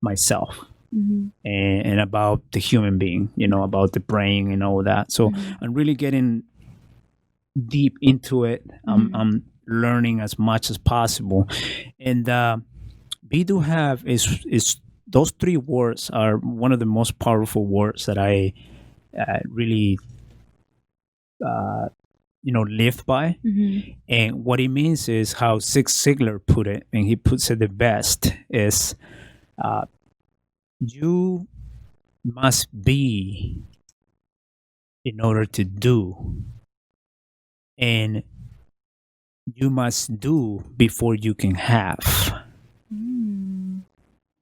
myself. And about the human being, about the brain and all that. So I'm really getting deep into it. I'm learning as much as possible. And be, do, have is those 3 words are one of the most powerful words that I really live by. And what it means is how Zig Ziglar put it, and he puts it the best, is you must be in order to do, and you must do before you can have.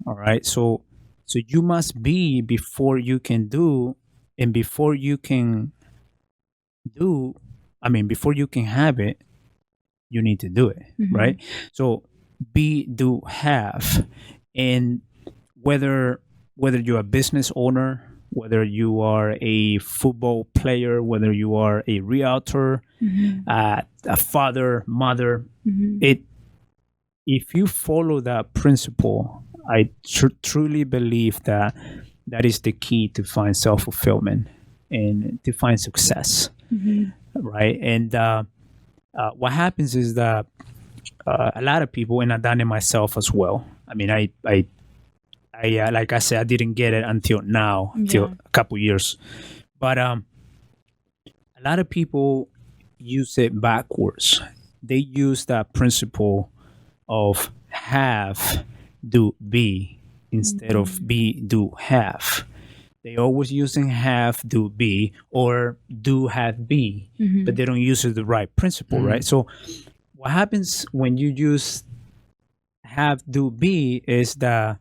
All right, so you must be before you can do, and before you can do, before you can have it, you need to do it, right? So be, do, have. And whether you're a business owner, whether you are a football player, whether you are a realtor, a father, mother, if you follow that principle, I truly believe that is the key to find self-fulfillment and to find success, right? And what happens is that a lot of people, and I've done it myself as well. I mean, I like I said, I didn't get it until now, until a couple years. But a lot of people use it backwards. They use that principle of have, do, be, instead of be, do, have. They always using have, do, be, or do, have, be, but they don't use it the right principle, right? So what happens when you use have do be is that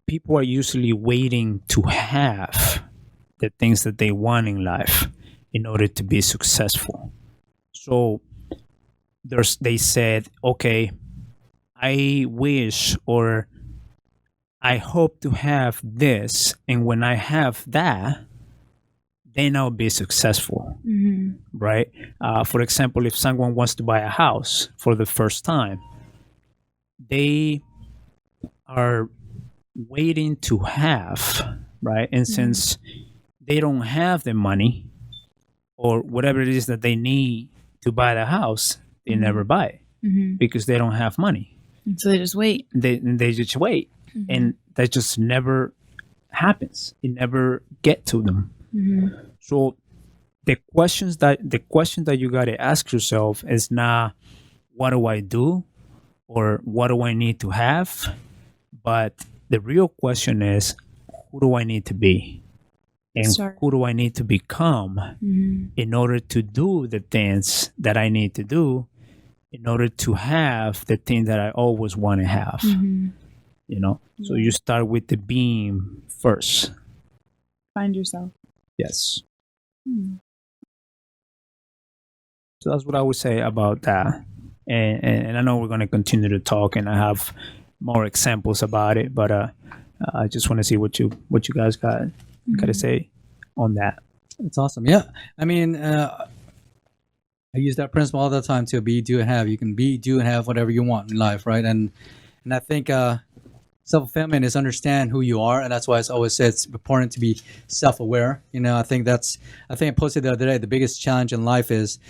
people are usually waiting to have the things that they want in life in order to be successful. So they said, okay, I wish or I hope to have this, and when I have that, then I'll be successful, right? For example, if someone wants to buy a house for the first time, they are waiting to have, right? And since they don't have the money or whatever it is that they need to buy the house, they never buy it because they don't have money. So they just wait. They just wait, and that just never happens. It never get to them. So the question that you got to ask yourself is not what do I do or what do I need to have, but the real question is who do I need to be and who do I need to become in order to do the things that I need to do in order to have the thing that I always want to have. So you start with the being first. Find yourself. Yes. So that's what I would say about that. And I know we're going to continue to talk, and I have more examples about it, but I just want to see what you guys got to say on that. It's awesome. Yeah. I mean, I use that principle all the time too. Be, do, and have. You can be, do, and have whatever you want in life, right? And I think self-fulfillment is understand who you are, and that's why it's always said it's important to be self-aware. I think I posted the other day, the biggest challenge in life is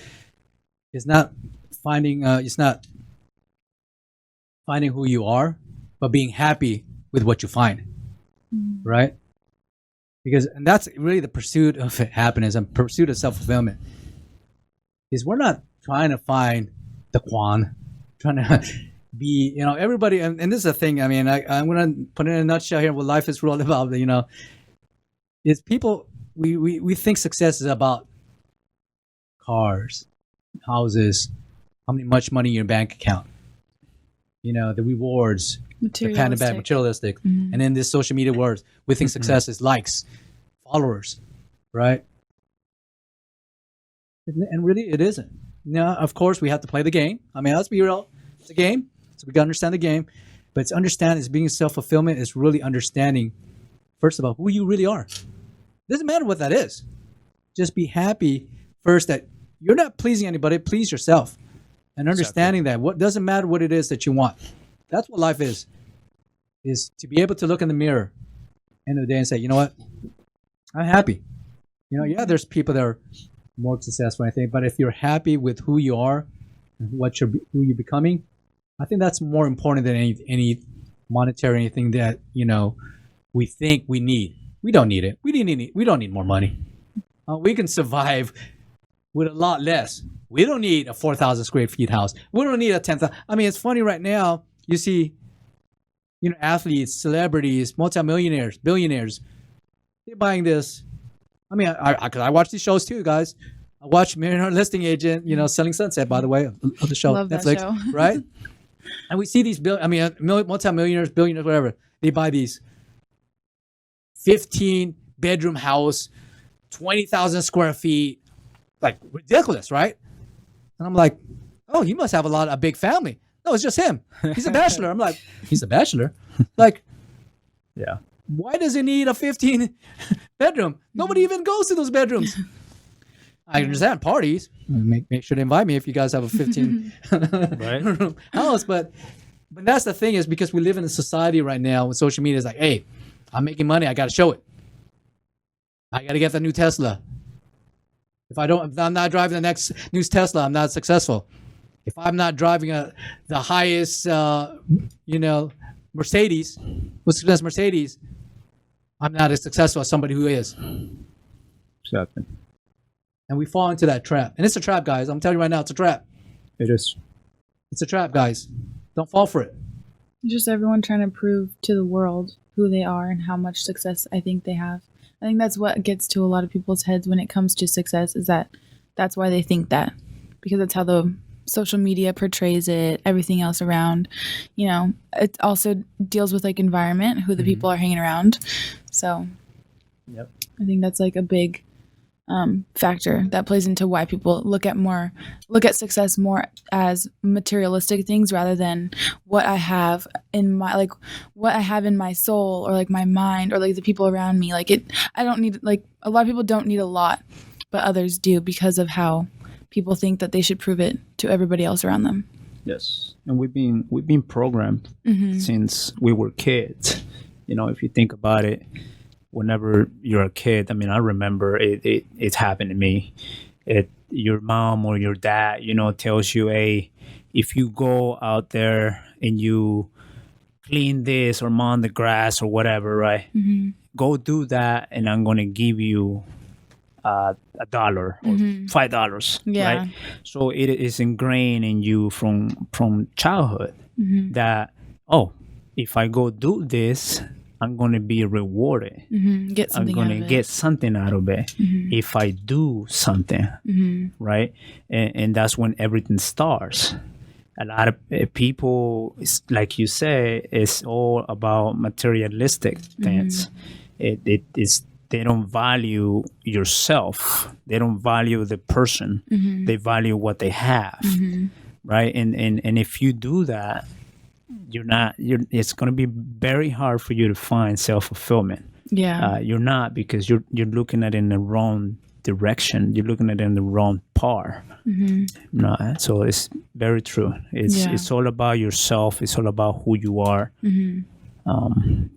not finding who you are, but being happy with what you find, right? And that's really the pursuit of happiness and pursuit of self-fulfillment. Is we're not trying to find the Quan, trying to be, everybody, and this is the thing. I mean, I'm going to put it in a nutshell here. What life is really about, is people. We think success is about cars, houses, how much money in your bank account, the rewards, materialistic, and in this social media world, we think success is likes, followers, right? And really, it isn't. Now, of course, we have to play the game. I mean, let's be real. It's a game, so we got to understand the game. But it's understanding, is being self-fulfillment is really understanding, first of all, who you really are. It doesn't matter what that is. Just be happy first that you're not pleasing anybody. Please yourself. And understanding that what doesn't matter what it is that you want. That's what life is to be able to look in the mirror end of the day and say, you know what? I'm happy. There's people that are more successful, I think, but if you're happy with who you are and who you're becoming, I think that's more important than any monetary anything that we think we need. We don't need it. We don't need more money. We can survive with a lot less. We don't need a 4,000 square feet house. We don't need a 10,000. I mean, it's funny right now. You see, athletes, celebrities, multimillionaires, billionaires. They're buying this. I mean, I watch these shows too, guys. I watch Millionaire Listing Agent, Selling Sunset, by the way, of the show, Love Netflix, that show. right? And we see these, multimillionaires, billionaires, whatever. They buy these 15-bedroom house, 20,000 square feet, like ridiculous, right? And I'm like, oh, he must have a big family. No, it's just him. He's a bachelor. I'm like, he's a bachelor? Like, yeah. Why does he need a 15-bedroom? Nobody even goes to those bedrooms. I understand parties. Make sure to invite me if you guys have a 15 house. But that's the thing, is because we live in a society right now with social media. It's like, hey, I'm making money. I got to show it. I got to get the new Tesla. If I'm not driving the next new Tesla, I'm not successful. If I'm not driving the highest, Mercedes, what's the best Mercedes, I'm not as successful as somebody who is. Exactly. And we fall into that trap. And it's a trap, guys. I'm telling you right now, it's a trap. It is. It's a trap, guys. Don't fall for it. Just everyone trying to prove to the world who they are and how much success I think they have. I think that's what gets to a lot of people's heads when it comes to success, is that's why they think that. Because that's how the social media portrays it, everything else around. It also deals with like environment, who the people are hanging around. So Yep. I think that's like a big factor that plays into why people look at success more as materialistic things rather than what I have in my soul or like my mind or like the people around me. Like I don't need, like, a lot of people don't need a lot, but others do because of how people think that they should prove it to everybody else around them. Yes, and we've been programmed since we were kids. If you think about it, whenever you're a kid, I mean, I remember it's happened to me. Your mom or your dad, tells you, hey, if you go out there and you clean this or mow the grass or whatever, right? Go do that, and I'm gonna give you $1 or $5, Yeah. right? So it is ingrained in you from childhood that, oh, if I go do this, I'm going to be rewarded. Get I'm something going out to of it. get something out of it if I do something, right? And that's when everything starts. A lot of people, like you say, it's all about materialistic things. It is. They don't value yourself. They don't value the person. They value what they have, right? And if you do that, it's going to be very hard for you to find self-fulfillment. Yeah. You're not, because you're looking at it in the wrong direction. You're looking at it in the wrong part. No, so it's very true. It's all about yourself. It's all about who you are.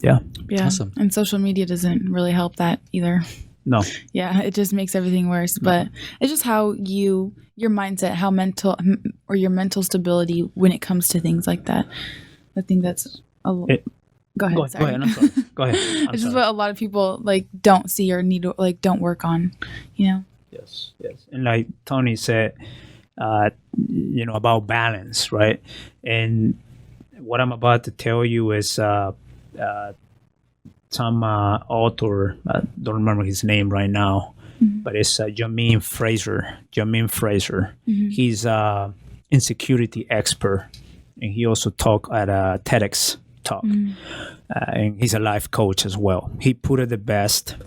Yeah. Awesome. And social media doesn't really help that either. No. Yeah, it just makes everything worse. But it's just how your mindset, your mental stability when it comes to things like that. I think that's go ahead. Go ahead. Sorry. I'm sorry. Go ahead. It's just what a lot of people like don't see or need to like don't work on. Yes. And like Tony said, about balance, right? And what I'm about to tell you is some author, I don't remember his name right now, but it's Jamin Fraser. He's an insecurity expert, and he also talked at a TEDx talk, and he's a life coach as well. He put it the best.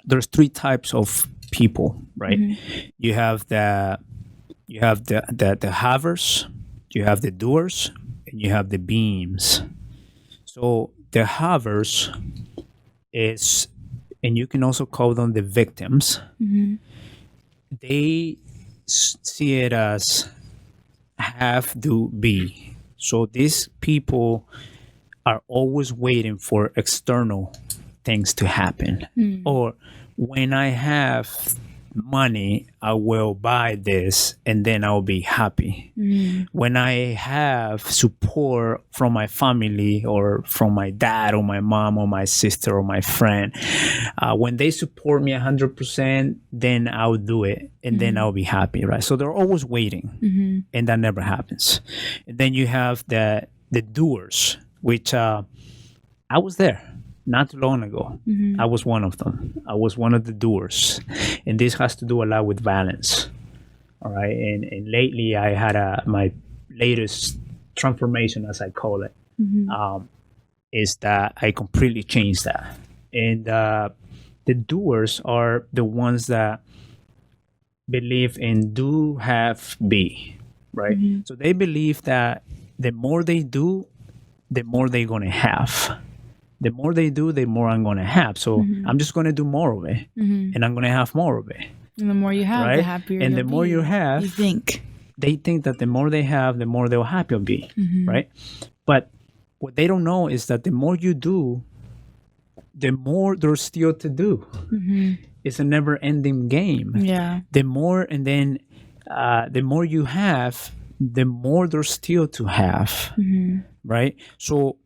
There's 3 types of people, right? You have the havers, you have the doers, and you have the beams. So the havers is, and you can also call them the victims. They see it as have to be. So these people are always waiting for external things to happen. Or when I have money, I will buy this and then I'll be happy. When I have support from my family or from my dad or my mom or my sister or my friend, when they support me 100%, then I'll do it and then I'll be happy, right? So they're always waiting, and that never happens. And then you have the doers, which I was there. Not too long ago, I was one of them. I was one of the doers. And this has to do a lot with balance. All right. And lately I had my latest transformation, as I call it, is that I completely changed that. And the doers are the ones that believe in do, have, be, right? So they believe that the more they do, the more they're going to have. The more they do, the more I'm going to have. So I'm just going to do more of it, and I'm going to have more of it. And the more you have, right? the happier and you'll the more be, you have, they think that the more they have, the more they'll happy be, right? But what they don't know is that the more you do, the more there's still to do. It's a never-ending game. Yeah. The more, and then the more you have, the more there's still to have, right? So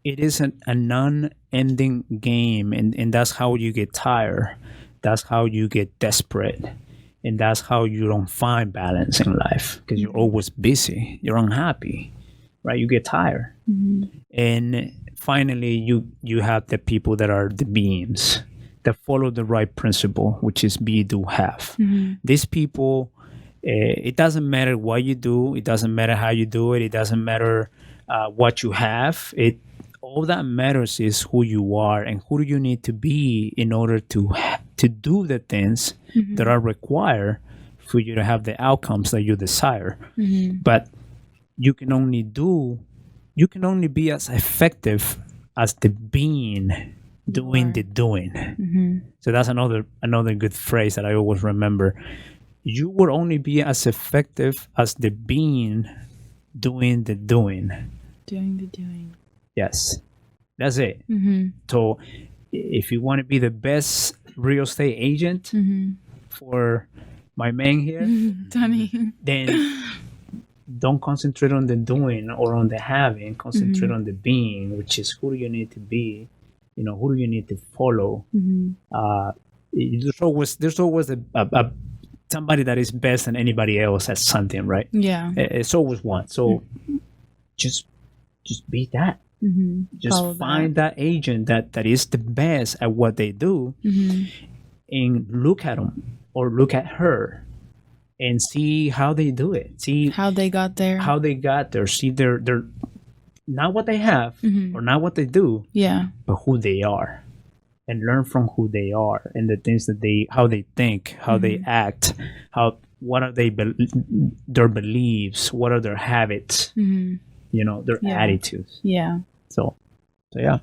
it is a non-ending game, and that's how you get tired. That's how you get desperate, and that's how you don't find balance in life, because you're always busy. You're unhappy, right? You get tired, and finally, you have the people that are the beams that follow the right principle, which is be, do, have. These people, It doesn't matter what you do. It doesn't matter how you do it. It doesn't matter what you have. All that matters is who you are and who do you need to be in order to do the things that are required for you to have the outcomes that you desire. But you can only be as effective as the being doing the doing. So that's another good phrase that I always remember. You will only be as effective as the being doing the doing. Doing the doing. Yes, that's it. So if you want to be the best real estate agent for my man here, Donnie. then don't concentrate on the doing or on the having. Concentrate on the being, which is who do you need to be, who do you need to follow. There's always a somebody that is best than anybody else at something, right? Yeah. It's always one. So just be that. Just Follow find that agent that is the best at what they do, and look at them or look at her and see how they do it. See How they got there. See they're not what they have or not what they do, Yeah. but who they are, and learn from who they are and the things that how they think, how they act, what are their beliefs, what are their habits, their attitudes. Yeah. So yeah.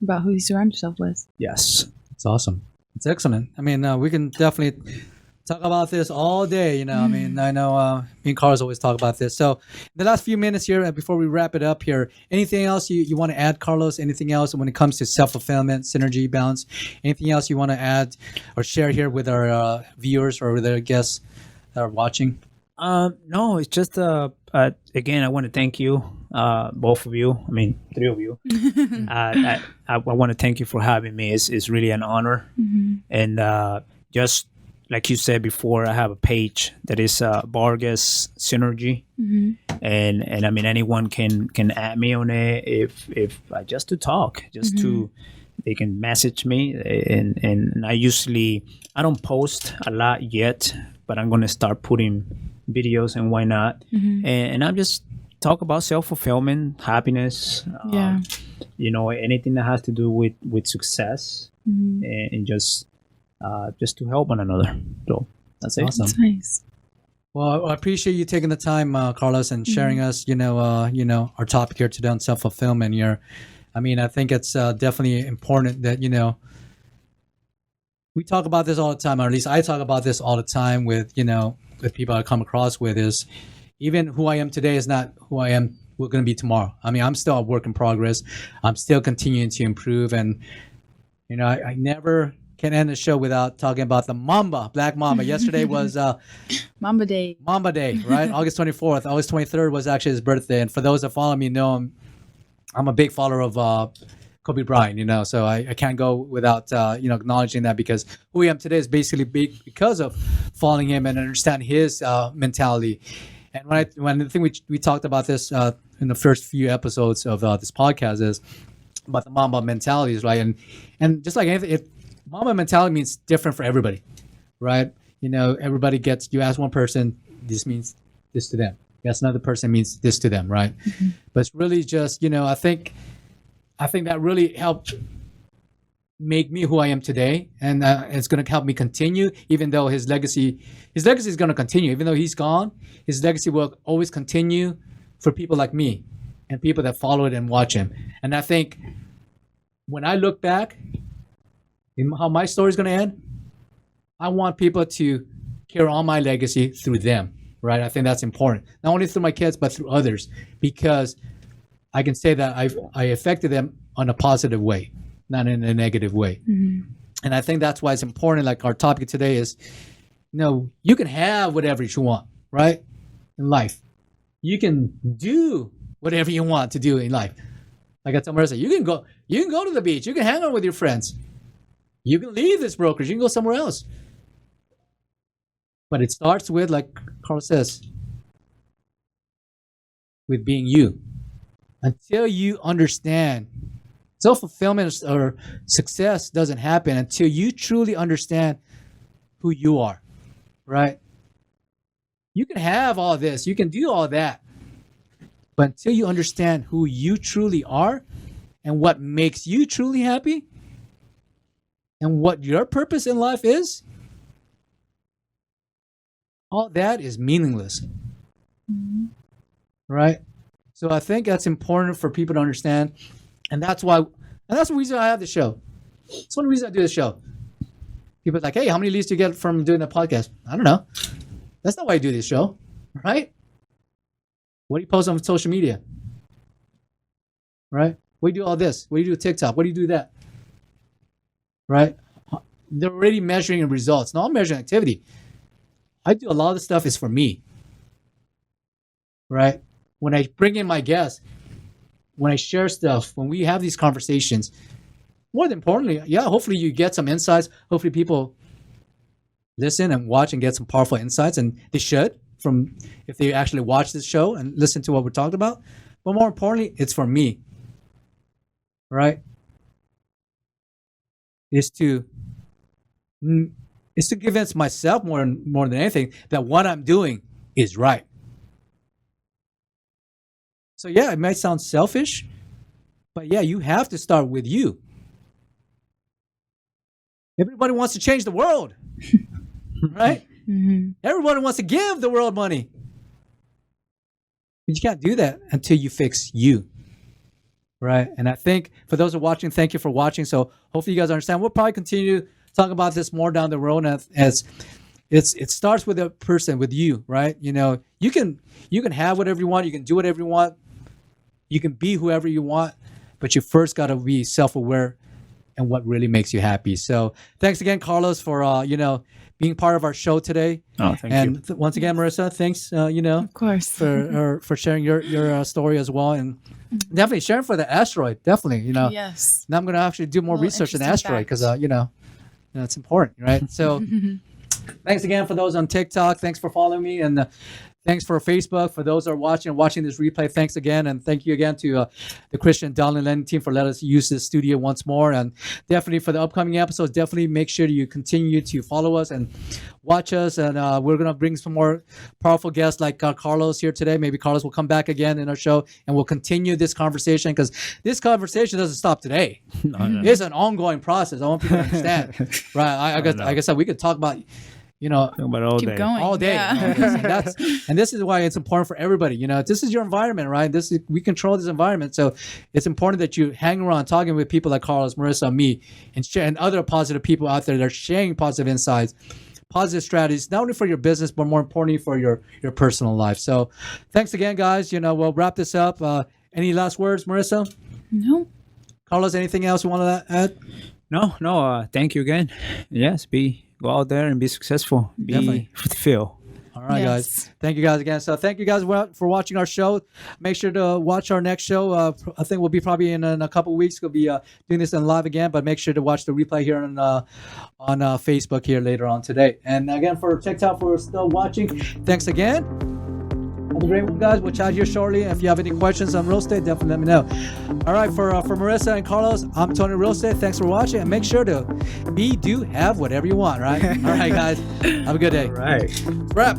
About who you surround yourself with. Yes. It's awesome. It's excellent. I mean, we can definitely talk about this all day. I mean, I know me and Carlos always talk about this. So the last few minutes here before we wrap it up here, anything else you want to add, Carlos? Anything else when it comes to self-fulfillment, synergy, balance? Anything else you want to add or share here with our viewers or with our guests that are watching? No, it's just again, I want to thank you, both of you. I mean, three of you. I want to thank you for having me. It's really an honor. And just like you said before, I have a page that is Vargas Synergy, and I mean anyone can add me on it if just to talk, just to. They can message me, and I don't post a lot yet, but I'm gonna start putting videos, and why not? And I'm just talk about self-fulfillment, happiness, anything that has to do with success, and just to help one another. So that's it. Awesome. That's nice. Well, I appreciate you taking the time, Carlos, and sharing us, our topic here today on self-fulfillment. I think it's definitely important that, we talk about this all the time, or at least I talk about this all the time with people I come across with, is even who I am today is not who I am going to be tomorrow. I mean, I'm still a work in progress. I'm still continuing to improve. And, I never can end the show without talking about the Mamba, Black Mamba. Yesterday was Mamba Day. Mamba Day, right? August 24th. August 23rd was actually his birthday. And for those that follow me know I'm a big follower of Kobe Bryant, so I can't go without, acknowledging that, because who I am today is basically big because of following him and understand his mentality. And when I think we talked about this in the first few episodes of this podcast is about the Mamba mentalities, right? And just like anything, Mamba mentality means different for everybody, right? Everybody you ask one person, this means this to them. Yes, another person means this to them, right? But it's really just, I think that really helped make me who I am today, and it's going to help me continue. Even though his legacy is going to continue, even though he's gone, his legacy will always continue for people like me and people that follow it and watch him. And I think when I look back, how my story is going to end, I want people to carry on my legacy through them. Right, I think that's important. Not only through my kids, but through others, because I can say that I affected them on a positive way, not in a negative way. And I think that's why it's important. Like our topic today is, you can have whatever you want, right, in life. You can do whatever you want to do in life. Like I tell Marissa, you can go to the beach, you can hang out with your friends, you can leave this brokerage, you can go somewhere else. But it starts with, like Carl says, with being you. Until you understand, self-fulfillment or success doesn't happen until you truly understand who you are, right? You can have all this, you can do all that, but until you understand who you truly are and what makes you truly happy and what your purpose in life is, all that is meaningless. Right? So I think that's important for people to understand. And that's the reason I have the show. It's one reason I do the show. People are like, hey, how many leads do you get from doing the podcast? I don't know. That's not why I do this show, right? What do you post on social media? Right? What do you do all this? What do you do with TikTok? What do you do that? Right? They're already measuring results. Now I'm measuring activity. I do a lot of the stuff is for me. Right? When I bring in my guests, when I share stuff, when we have these conversations, more than importantly, yeah, hopefully you get some insights. Hopefully people listen and watch and get some powerful insights, and they should from if they actually watch this show and listen to what we're talking about. But more importantly, it's for me, right? It's to convince myself more than anything that what I'm doing is right. So yeah, it might sound selfish, but yeah, you have to start with you. Everybody wants to change the world, right? Mm-hmm. Everybody wants to give the world money. But you can't do that until you fix you, right? And I think for those who are watching, thank you for watching. So hopefully you guys understand. We'll probably continue to talk about this more down the road as it starts with a person, with you, right? You know, you can have whatever you want. You can do whatever you want. You can be whoever you want, but you first got to be self-aware and what really makes you happy. So thanks again, Carlos, for being part of our show today. Oh, thank and you. Once again, Marissa, thanks Of course. for sharing your story as well, and definitely sharing for the asteroid. Definitely, Yes. Now I'm going to actually do more Little research on the interesting asteroid because fact. it's important, right? So thanks again for those on TikTok. Thanks for following me, and thanks for Facebook. For those that are watching this replay, thanks again. And thank you again to the Christian Donald Lennon team for letting us use this studio once more. And definitely for the upcoming episodes, definitely make sure you continue to follow us and watch us. And we're going to bring some more powerful guests like Carlos here today. Maybe Carlos will come back again in our show and we'll continue this conversation because this conversation doesn't stop today. No. It's an ongoing process. I want people to understand. Right. Like I said, we could talk about But all Keep day. going. all day. Yeah. And this is why it's important for everybody. This is your environment, right? We control this environment, so it's important that you hang around talking with people like Carlos, Marissa, and me, and other positive people out there that are sharing positive insights, positive strategies, not only for your business but more importantly for your personal life. So, thanks again, guys. We'll wrap this up. Any last words, Marissa? No. Carlos, anything else you want to add? No. Thank you again. Yes, go out there and be successful. Be Definitely. fulfilled. All right, Yes. guys. Thank you guys again. So thank you guys for watching our show. Make sure to watch our next show. I think we'll be probably in a couple of weeks. We'll be doing this in live again, but make sure to watch the replay here on Facebook here later on today. And again, for TikTok, for still watching, thanks again. Have a great one, guys. We'll chat you shortly. If you have any questions on real estate, definitely let me know. All right, for Marissa and Carlos, I'm Tony Real Estate. Thanks for watching, and make sure to have whatever you want, right? All right, guys. Have a good day. Right. Wrap.